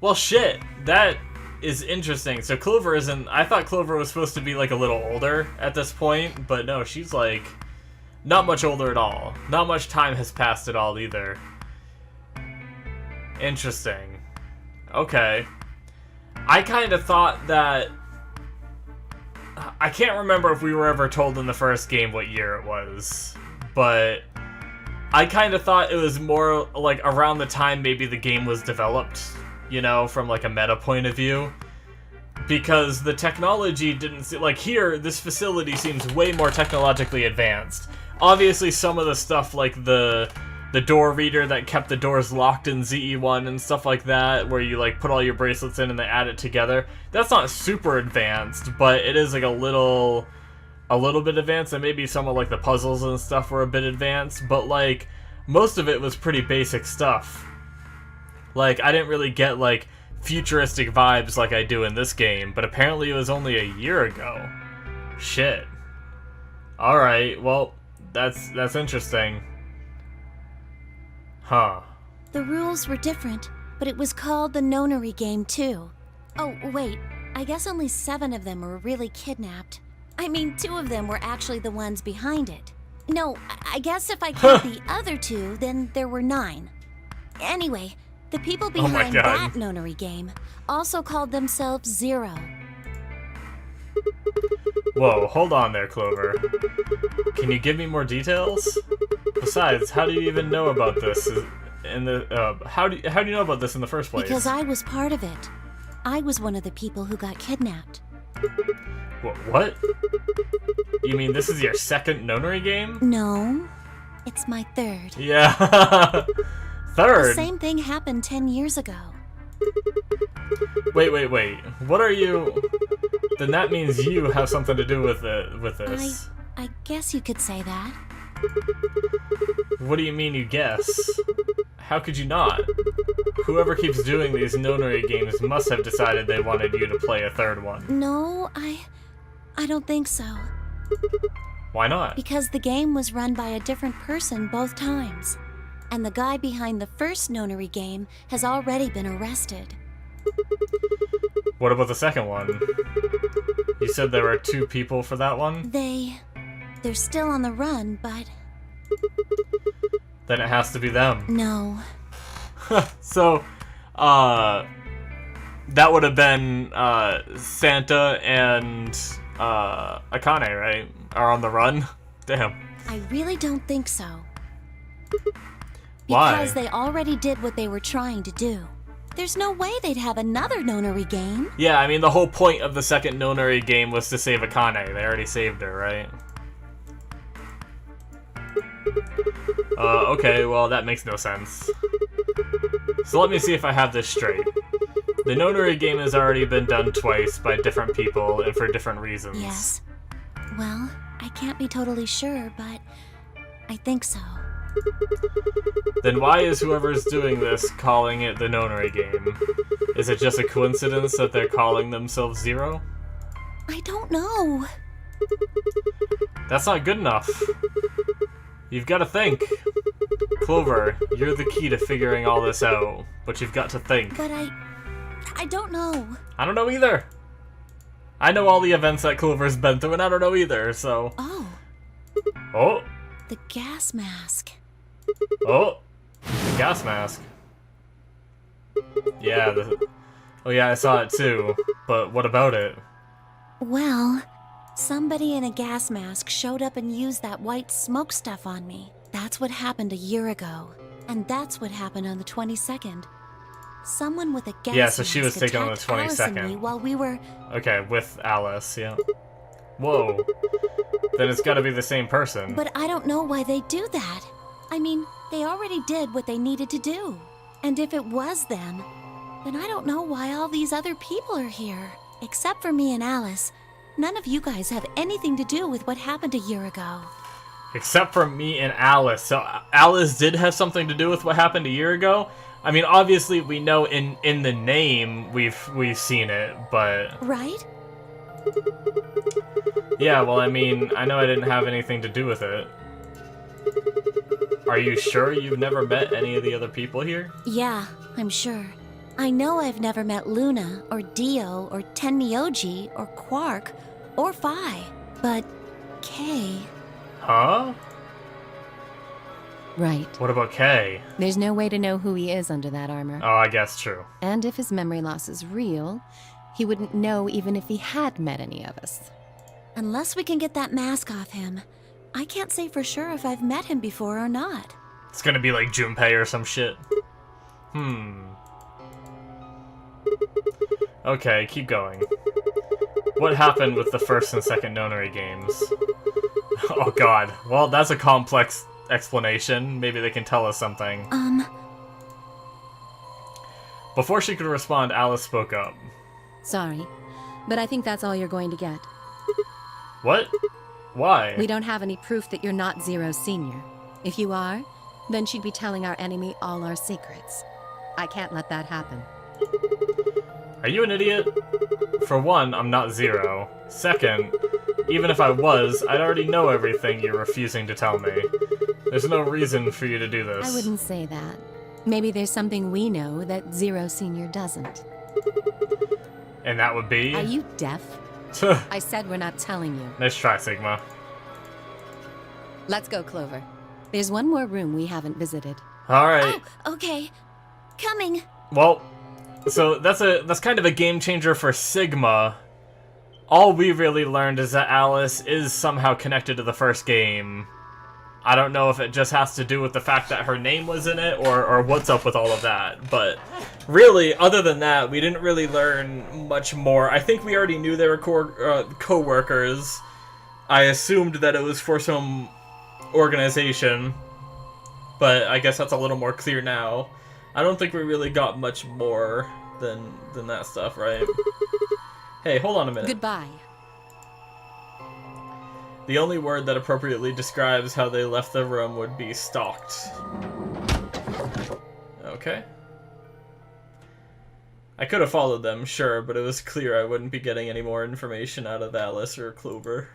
Well, shit. That is interesting. So Clover isn't... I thought Clover was supposed to be, like, a little older at this point, but no, she's, like, not much older at all. Not much time has passed at all, either. Interesting. Okay. I kind of thought that... I can't remember if we were ever told in the first game what year it was, but I kind of thought it was more like around the time maybe the game was developed, you know, from like a meta point of view, because the technology didn't see, like here, this facility seems way more technologically advanced. Obviously some of the stuff like the door reader that kept the doors locked in ZE1 and stuff like that, where you like put all your bracelets in and they add it together. That's not super advanced, but it is like a little bit advanced, and maybe some of like the puzzles and stuff were a bit advanced, but like most of it was pretty basic stuff. Like I didn't really get like futuristic vibes like I do in this game, but apparently it was only a year ago. Shit. Alright, well, that's interesting. Huh. The rules were different, but it was called the Nonary game too. Oh, wait. I guess only 7 of them were really kidnapped. I mean, 2 of them were actually the ones behind it. No, I guess if I count the other 2, then there were 9. Anyway, the people behind that Nonary game also called themselves Zero. Whoa, hold on there, Clover. Can you give me more details? Besides, how do you even know about this in the how do you know about this in the first place? Because I was part of it. I was one of the people who got kidnapped. What? You mean this is your second Nonary game? No, it's my 3rd. Yeah. 3rd? The same thing happened 10 years ago. Wait. What are you... Then that means you have something to do with this. I guess you could say that. What do you mean you guess? How could you not? Whoever keeps doing these Nonary games must have decided they wanted you to play a 3rd one. No, I don't think so. Why not? Because the game was run by a different person both times. And the guy behind the first Nonary game has already been arrested. What about the second one? You said there were 2 people for that one? They're still on the run, but... Then it has to be them. No. So, that would have been, Santa and, Akane, right? Are on the run? Damn. I really don't think so. Why? Because they already did what they were trying to do. There's no way they'd have another Nonary game. Yeah, I mean, the whole point of the second Nonary game was to save Akane. They already saved her, right? Okay, well, that makes no sense. So let me see if I have this straight. The Nonary game has already been done twice by different people and for different reasons. Yes. Well, I can't be totally sure, but I think so. Then why is whoever's doing this calling it the Nonary game? Is it just a coincidence that they're calling themselves Zero? I don't know. That's not good enough. You've got to think. Clover, you're the key to figuring all this out, but you've got to think. But I don't know. I don't know either. I know all the events that Clover's been through, and I don't know either, so... Oh. Oh. The gas mask. Oh. The gas mask. Yeah, oh yeah, I saw it too. But what about it? Well, somebody in a gas mask showed up and used that white smoke stuff on me. That's what happened a year ago. And that's what happened on the 22nd. Someone with a gas yeah, so she was mask taken on the attacked Alice and me 22nd. while we were... Okay, with Alice, yeah. Whoa. Then it's gotta be the same person. But I don't know why they do that. I mean, they already did what they needed to do. And if it was them, then I don't know why all these other people are here. Except for me and Alice. None of you guys have anything to do with what happened a year ago. Except for me and Alice. So Alice did have something to do with what happened a year ago? I mean, obviously we know in the name we've seen it, but... Right? Yeah, well, I mean, I know I didn't have anything to do with it. Are you sure you've never met any of the other people here? Yeah, I'm sure. I know I've never met Luna, or Dio, or Tenmyoji, or Quark, or Phi. But Kay... Huh? Right. What about Kay? There's no way to know who he is under that armor. Oh, I guess true. And if his memory loss is real, he wouldn't know even if he had met any of us. Unless we can get that mask off him, I can't say for sure if I've met him before or not. It's gonna be like Junpei or some shit. Okay, keep going. What happened with the first and second nonary games? Oh god. Well, that's a complex explanation. Maybe they can tell us something. Before she could respond, Alice spoke up. Sorry, but I think that's all you're going to get. What? Why? We don't have any proof that you're not Zero Senior. If you are, then she'd be telling our enemy all our secrets. I can't let that happen. Are you an idiot? For one, I'm not Zero. Second, even if I was, I'd already know everything you're refusing to tell me. There's no reason for you to do this. I wouldn't say that. Maybe there's something we know that Zero Senior doesn't. And that would be? Are you deaf? I said we're not telling you. Nice try, Sigma. Let's go, Clover. There's one more room we haven't visited. Alright. Oh, okay. Coming. Well, so that's kind of a game changer for Sigma. All we really learned is that Alice is somehow connected to the first game. I don't know if it just has to do with the fact that her name was in it, or what's up with all of that. But really, other than that, we didn't really learn much more. I think we already knew they were co-workers. I assumed that it was for some organization, but I guess that's a little more clear now. I don't think we really got much more than that stuff, right? Hey, hold on a minute. Goodbye. The only word that appropriately describes how they left the room would be stalked. Okay. I could have followed them, sure, but it was clear I wouldn't be getting any more information out of Alice or Clover.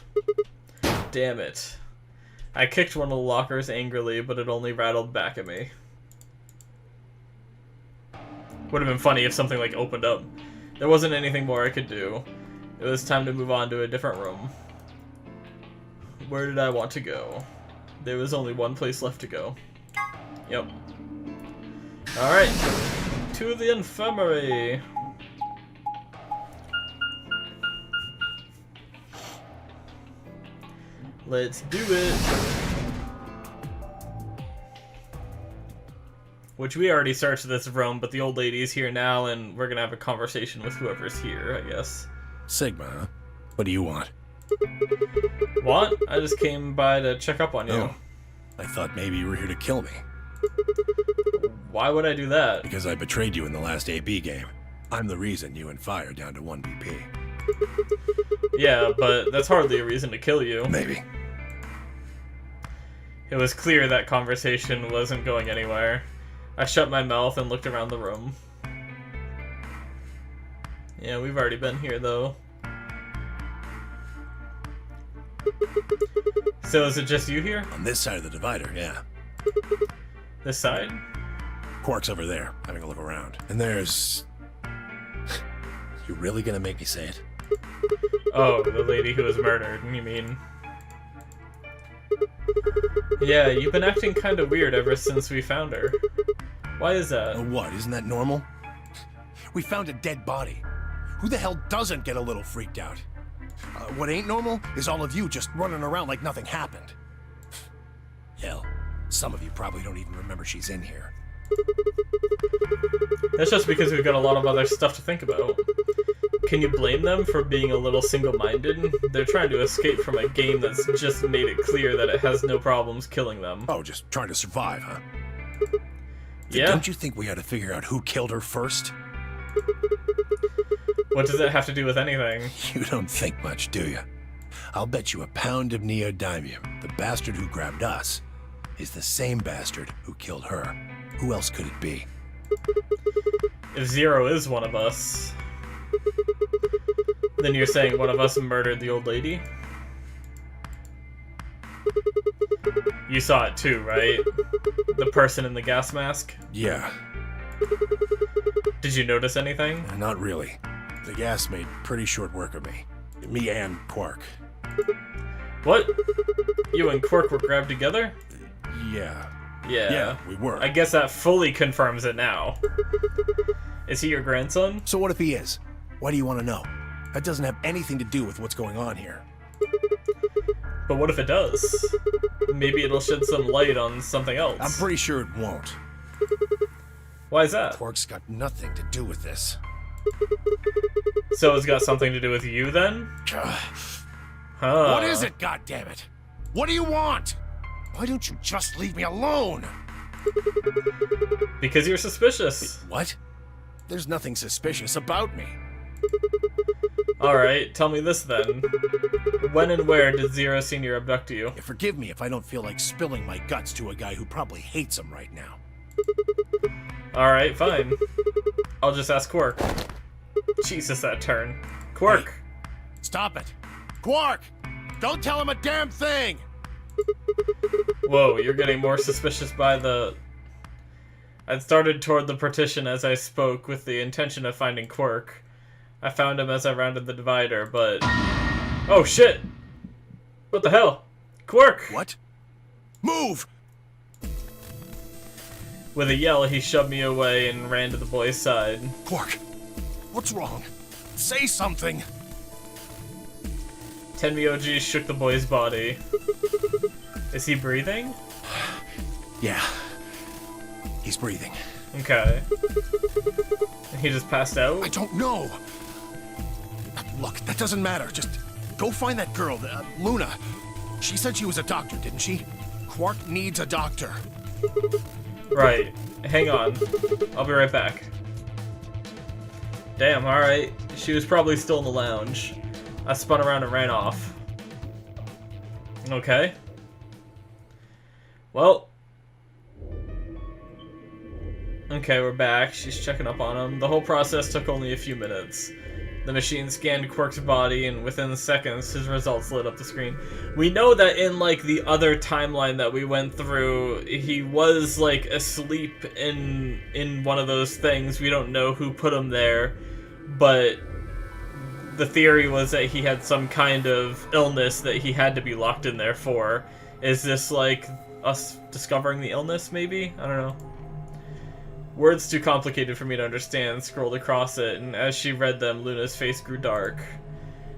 Damn it. I kicked one of the lockers angrily, but it only rattled back at me. Would have been funny if something like opened up. There wasn't anything more I could do. It was time to move on to a different room. Where did I want to go? There was only one place left to go. Yep. Alright. To the infirmary. Let's do it. Which we already searched this room, but the old lady's here now, and we're gonna have a conversation with whoever's here, I guess. Sigma, huh? What do you want? What? I just came by to check up on you. Oh, I thought maybe you were here to kill me. Why would I do that? Because I betrayed you in the last AB game. I'm the reason you and Phi are down to 1 BP. Yeah, but that's hardly a reason to kill you. Maybe. It was clear that conversation wasn't going anywhere. I shut my mouth and looked around the room. Yeah, we've already been here, though. So is it just you here? On this side of the divider, yeah. This side? Quark's over there, having a look around. And there's... You really gonna make me say it? Oh, the lady who was murdered, you mean? Yeah, you've been acting kind of weird ever since we found her. Why is that? What, isn't that normal? We found a dead body. Who the hell doesn't get a little freaked out? What ain't normal is all of you just running around like nothing happened. Hell, some of you probably don't even remember she's in here. That's just because we've got a lot of other stuff to think about. Can you blame them for being a little single-minded? They're trying to escape from a game that's just made it clear that it has no problems killing them. Oh, just trying to survive, huh? Yeah. Don't you think we ought to figure out who killed her first? What does that have to do with anything? You don't think much, do you? I'll bet you a pound of neodymium the bastard who grabbed us is the same bastard who killed her. Who else could it be? If Zero is one of us, then you're saying one of us murdered the old lady? You saw it too, right? The person in the gas mask? Yeah. Did you notice anything? Not really. The gas made pretty short work of me. Me and Quark. What? You and Quark were grabbed together? Yeah. Yeah, we were. I guess that fully confirms it now. Is he your grandson? So what if he is? Why do you want to know? That doesn't have anything to do with what's going on here. But what if it does? Maybe it'll shed some light on something else. I'm pretty sure it won't. Why is that? Quark's got nothing to do with this. So it's got something to do with you then? Huh. What is it, goddammit? What do you want? Why don't you just leave me alone? Because you're suspicious. What? There's nothing suspicious about me. Alright, tell me this then. When and where did Zero Senior abduct you? Forgive me if I don't feel like spilling my guts to a guy who probably hates him right now. Alright, fine. I'll just ask Quark. Jesus, that turn. Quark! Hey, stop it! Quark! Don't tell him a damn thing! Whoa, you're getting more suspicious by the... I'd started toward the partition as I spoke with the intention of finding Quark. I found him as I rounded the divider, but... Oh, shit! What the hell? Quark! What? Move! With a yell, he shoved me away and ran to the boy's side. Quark, what's wrong? Say something! Tenmyoji shook the boy's body. Is he breathing? Yeah. He's breathing. Okay. He just passed out? I don't know! Look, that doesn't matter. Just go find that girl, Luna. She said she was a doctor, didn't she? Quark needs a doctor. Right. Hang on. I'll be right back. Damn, alright. She was probably still in the lounge. I spun around and ran off. Okay. Well. Okay, we're back. She's checking up on him. The whole process took only a few minutes. The machine scanned Quark's body, and within seconds, his results lit up the screen. We know that in, like, the other timeline that we went through, he was, like, asleep in one of those things. We don't know who put him there, but the theory was that he had some kind of illness that he had to be locked in there for. Is this, like, us discovering the illness, maybe? I don't know. Words too complicated for me to understand scrolled across it, and as she read them, Luna's face grew dark.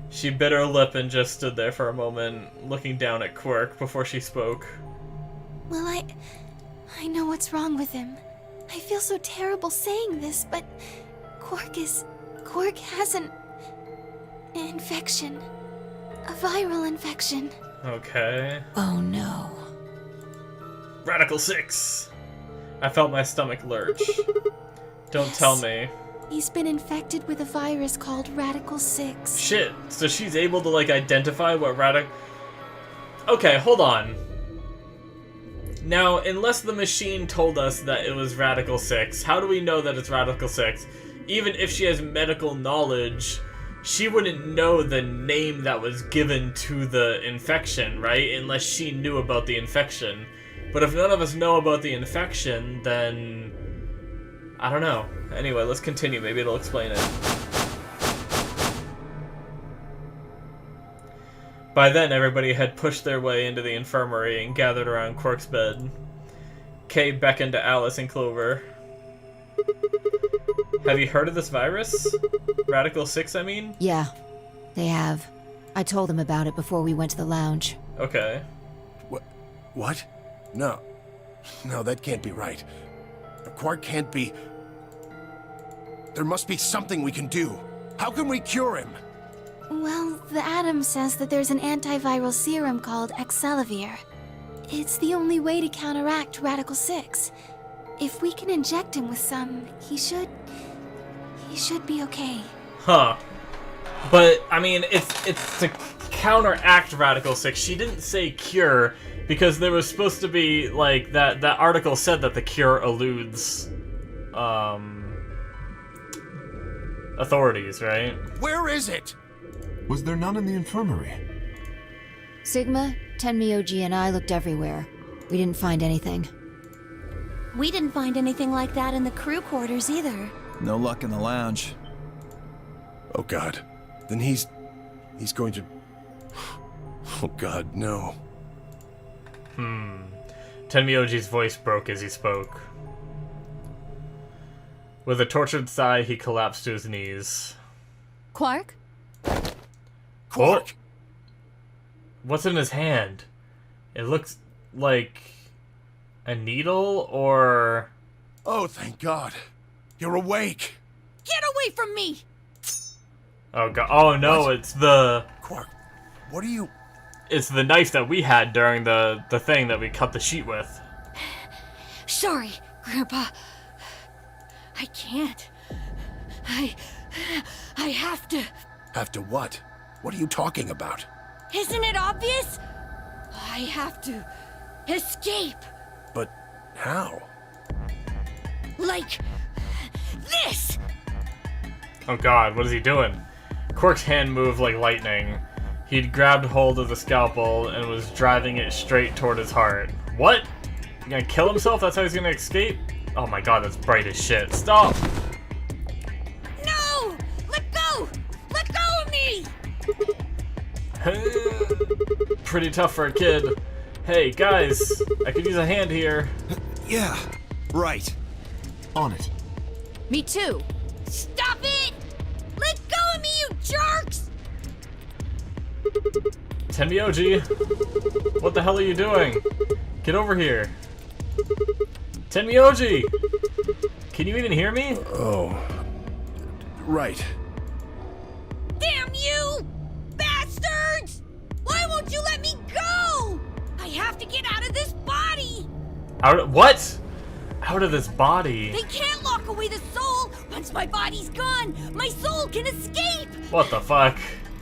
She bit her lip and just stood there for a moment, looking down at Quark before she spoke. Well, I know what's wrong with him. I feel so terrible saying this, but Quark has an infection. A viral infection. Okay. Oh no. Radical 6! I felt my stomach lurch. Don't tell me. He's been infected with a virus called Radical 6. Shit, so she's able to, like, identify what Radical... Okay, hold on. Now, unless the machine told us that it was Radical 6, how do we know that it's Radical 6? Even if she has medical knowledge, she wouldn't know the name that was given to the infection, right? Unless she knew about the infection. But if none of us know about the infection, then... I don't know. Anyway, let's continue. Maybe it'll explain it. By then, everybody had pushed their way into the infirmary and gathered around Quark's bed. Kay beckoned to Alice and Clover. Have you heard of this virus? Radical 6, I mean? Yeah, they have. I told them about it before we went to the lounge. Okay. What? No. No, that can't be right. Quark can't be... There must be something we can do. How can we cure him? Well, the Atom says that there's an antiviral serum called Excelavir. It's the only way to counteract Radical 6. If we can inject him with some, he should be okay. Huh. But, I mean, it's to counteract Radical 6. She didn't say cure, because there was supposed to be, like, that article said that the cure eludes, authorities, right? Where is it? Was there none in the infirmary? Sigma, Tenmyoji, and I looked everywhere. We didn't find anything. We didn't find anything like that in the crew quarters either. No luck in the lounge. Oh God. Then he's going to... Oh God, no. Tenmyoji's voice broke as he spoke. With a tortured sigh, he collapsed to his knees. Quark? Quark? What's in his hand? It looks like a needle, or... Oh, thank God. You're awake. Get away from me! Oh God! Oh no! What? It's the... Quark, what are you... It's the knife that we had during the thing that we cut the sheet with. Sorry, Grandpa. I can't. I have to. Have to what? What are you talking about? Isn't it obvious? I have to escape. But how? Like this! Oh God! What is he doing? Quark's hand moved like lightning. He'd grabbed hold of the scalpel and was driving it straight toward his heart. What? He gonna kill himself? That's how he's gonna escape? Oh my God, that's bright as shit. Stop! No! Let go! Let go of me! Pretty tough for a kid. Hey, guys, I could use a hand here. Yeah, right. On it. Me too! Stop it! Let go of me, you jerks! Tenmyoji, what the hell are you doing? Get over here. Tenmyoji! Can you even hear me? Oh. Right. Damn you! Bastards! Why won't you let me go? I have to get out of this body! What? Out of this body? They can't lock away the soul! Once my body's gone, my soul can escape! What the fuck?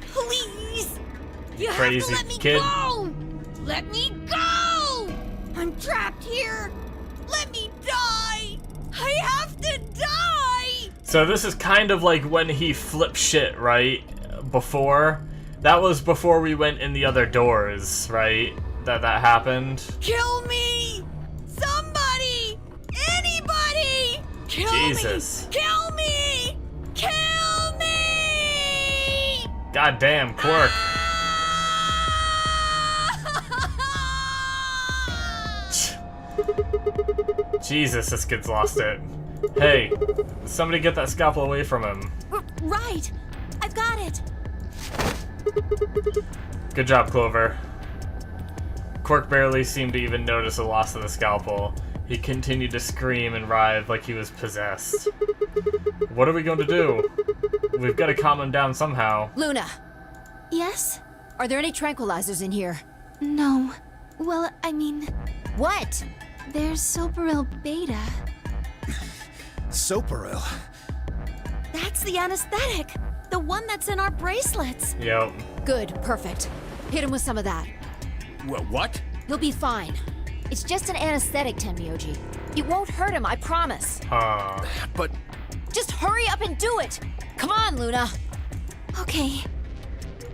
Please! You Crazy have to let me kid. go! Let me go! I'm trapped here! Let me die! I have to die! So this is kind of like when he flipped shit, right? Before? That was before we went in the other doors, right? That happened? Kill me! Somebody! Anybody! Kill Jesus. me! Kill me! Kill me! Goddamn, Quark. Jesus, this kid's lost it. Hey, somebody get that scalpel away from him. Right! I've got it! Good job, Clover. Quark barely seemed to even notice the loss of the scalpel. He continued to scream and writhe like he was possessed. What are we going to do? We've got to calm him down somehow. Luna, Yes? are there any tranquilizers in here? No. Well, I mean, What? there's Soparil Beta. Soparil. That's the anesthetic! The one that's in our bracelets! Yep. Good, perfect. Hit him with some of that. Well, what? He'll be fine. It's just an anesthetic, Tenmyoji. It won't hurt him, I promise. Huh. But... Just hurry up and do it! Come on, Luna! Okay.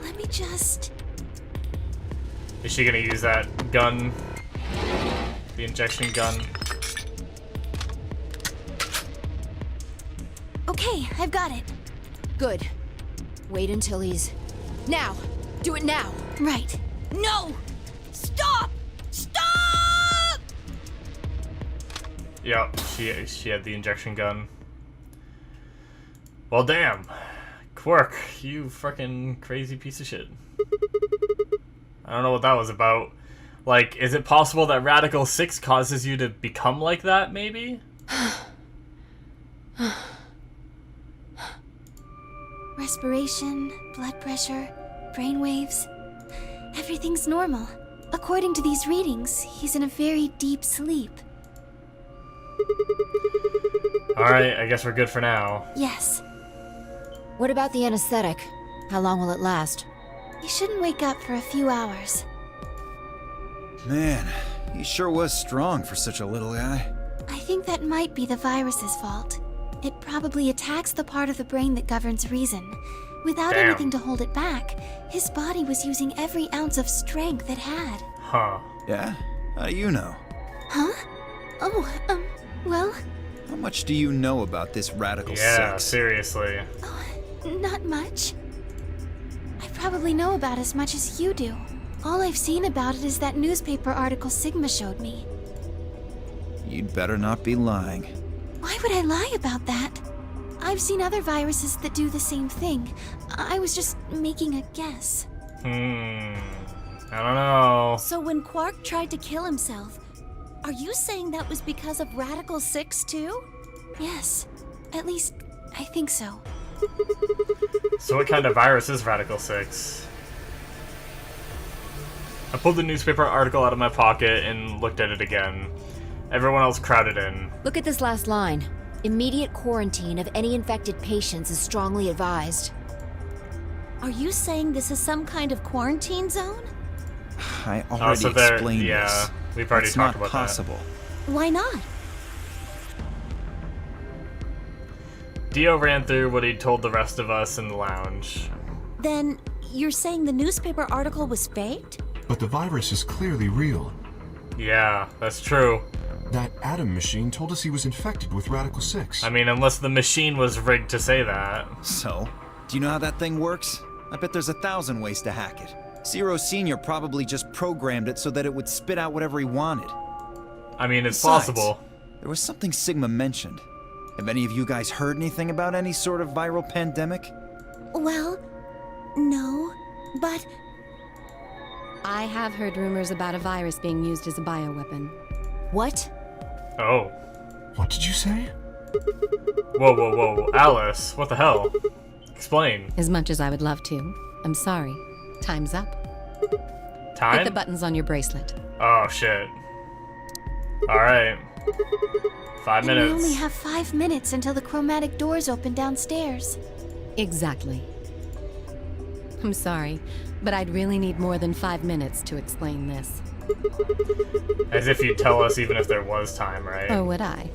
Let me just... Is she gonna use that gun? The injection gun? Okay, I've got it. Good. Wait until he's... Now! Do it now! Right. No! Stop! Stop! Yep, she had the injection gun. Well, damn. Quirk, you frickin' crazy piece of shit. I don't know what that was about. Like, is it possible that Radical 6 causes you to become like that, maybe? Respiration, blood pressure, brain waves. Everything's normal. According to these readings, he's in a very deep sleep. Alright, I guess we're good for now. Yes. What about the anesthetic? How long will it last? He shouldn't wake up for a few hours. Man, he sure was strong for such a little guy. I think that might be the virus's fault. It probably attacks the part of the brain that governs reason. Without Damn. anything to hold it back, his body was using every ounce of strength it had. Huh. Yeah? How do you know? Huh? Oh, well, How much do you know about this Radical Yeah, 6? seriously. not much. I probably know about as much as you do. All I've seen about it is that newspaper article Sigma showed me. You'd better not be lying. Why would I lie about that? I've seen other viruses that do the same thing. I was just making a guess. I don't know. So when Quark tried to kill himself, are you saying that was because of Radical 6 too? Yes. At least, I think so. So what kind of virus is Radical 6? I pulled the newspaper article out of my pocket and looked at it again. Everyone else crowded in. Look at this last line. Immediate quarantine of any infected patients is strongly advised. Are you saying this is some kind of quarantine zone? I already so there- explained yeah, this. we've already It's talked not about that. possible. Why not? Dio ran through what he'd told the rest of us in the lounge. Then you're saying the newspaper article was faked? But the virus is clearly real. Yeah, that's true. That Adam machine told us he was infected with Radical 6. I mean, unless the machine was rigged to say that. So, do you know how that thing works? I bet there's 1,000 ways to hack it. Zero Senior probably just programmed it so that it would spit out whatever he wanted. I mean, it's Besides, possible. There was something Sigma mentioned. Have any of you guys heard anything about any sort of viral pandemic? Well, no, but I have heard rumors about a virus being used as a bioweapon. What? Oh. What did you say? Whoa, whoa, whoa. Alice, what the hell? Explain. As much as I would love to. I'm sorry. Time's up. Time? Hit the buttons on your bracelet. Oh, shit. Alright. 5 And we minutes. only have 5 minutes until the chromatic doors open downstairs. Exactly. I'm sorry, but I'd really need more than 5 minutes to explain this. As if you'd tell us even if there was time, right? Or would I?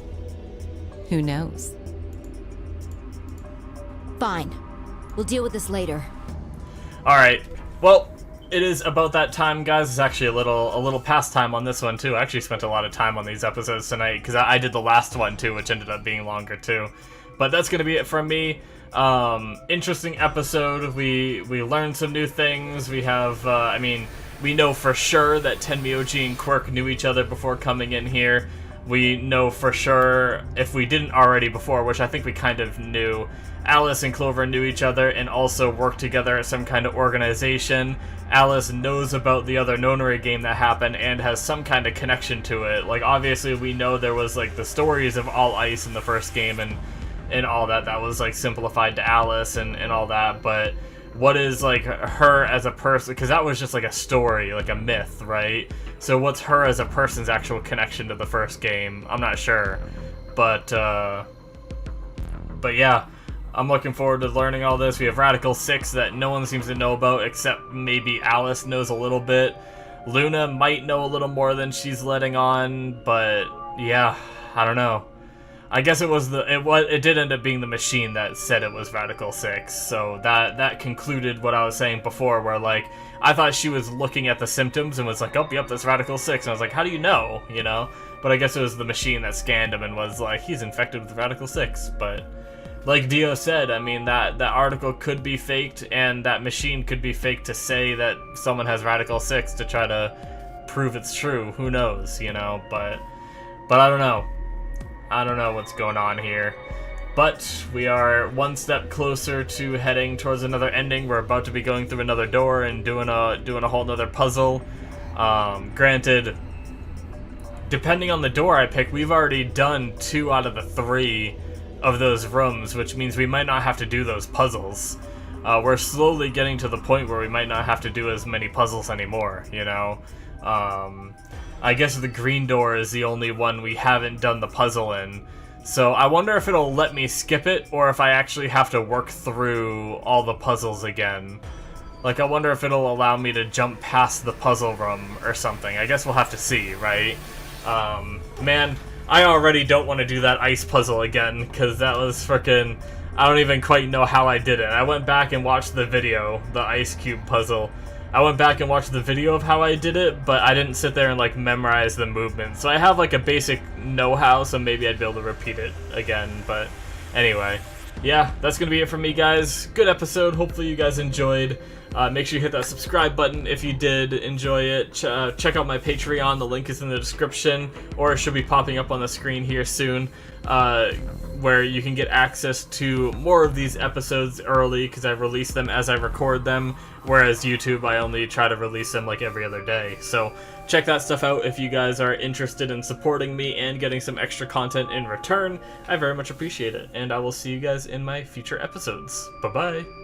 Who knows? Fine. We'll deal with this later. Alright. Well, it is about that time, guys. It's actually a little past time on this one, too. I actually spent a lot of time on these episodes tonight, because I did the last one, too, which ended up being longer, too. But that's going to be it from me. Interesting episode. We learned some new things. We have, I mean, we know for sure that Tenmyoji and Quirk knew each other before coming in here. We know for sure, if we didn't already before, which I think we kind of knew, Alice and Clover knew each other and also worked together at some kind of organization. Alice knows about the other Nonary game that happened and has some kind of connection to it. Like, obviously we know there was, like, the stories of All Ice in the first game and all that was, like, simplified to Alice and all that, but what is, like, her as a person, because that was just, like, a story, like a myth, right? So what's her as a person's actual connection to the first game? I'm not sure, but yeah, I'm looking forward to learning all this. We have Radical 6 that no one seems to know about, except maybe Alice knows a little bit. Luna might know a little more than she's letting on, but yeah, I don't know. I guess it did end up being the machine that said it was Radical 6, so that concluded what I was saying before, where, like, I thought she was looking at the symptoms and was like, oh, yep, that's Radical 6, and I was like, how do you know, you know? But I guess it was the machine that scanned him and was like, he's infected with Radical 6, but like Dio said, I mean, that article could be faked, and that machine could be faked to say that someone has Radical 6 to try to prove it's true. Who knows, you know, but I don't know. I don't know what's going on here. But we are one step closer to heading towards another ending. We're about to be going through another door and doing a whole nother puzzle. Granted, depending on the door I pick, we've already done 2 out of the 3 of those rooms, which means we might not have to do those puzzles. We're slowly getting to the point where we might not have to do as many puzzles anymore, you know? I guess the green door is the only one we haven't done the puzzle in. So I wonder if it'll let me skip it, or if I actually have to work through all the puzzles again. Like, I wonder if it'll allow me to jump past the puzzle room or something. I guess we'll have to see, right? Man, I already don't want to do that ice puzzle again, because that was frickin'... I don't even quite know how I did it. I went back and watched the video, the ice cube puzzle. I went back and watched the video of how I did it, but I didn't sit there and, like, memorize the movement. So I have, like, a basic know-how, so maybe I'd be able to repeat it again. But anyway, yeah, that's going to be it from me, guys. Good episode. Hopefully you guys enjoyed. Make sure you hit that subscribe button if you did enjoy it. Check out my Patreon. The link is in the description, or it should be popping up on the screen here soon, where you can get access to more of these episodes early, because I release them as I record them, whereas YouTube, I only try to release them like every other day. So check that stuff out if you guys are interested in supporting me and getting some extra content in return. I very much appreciate it, and I will see you guys in my future episodes. Bye-bye!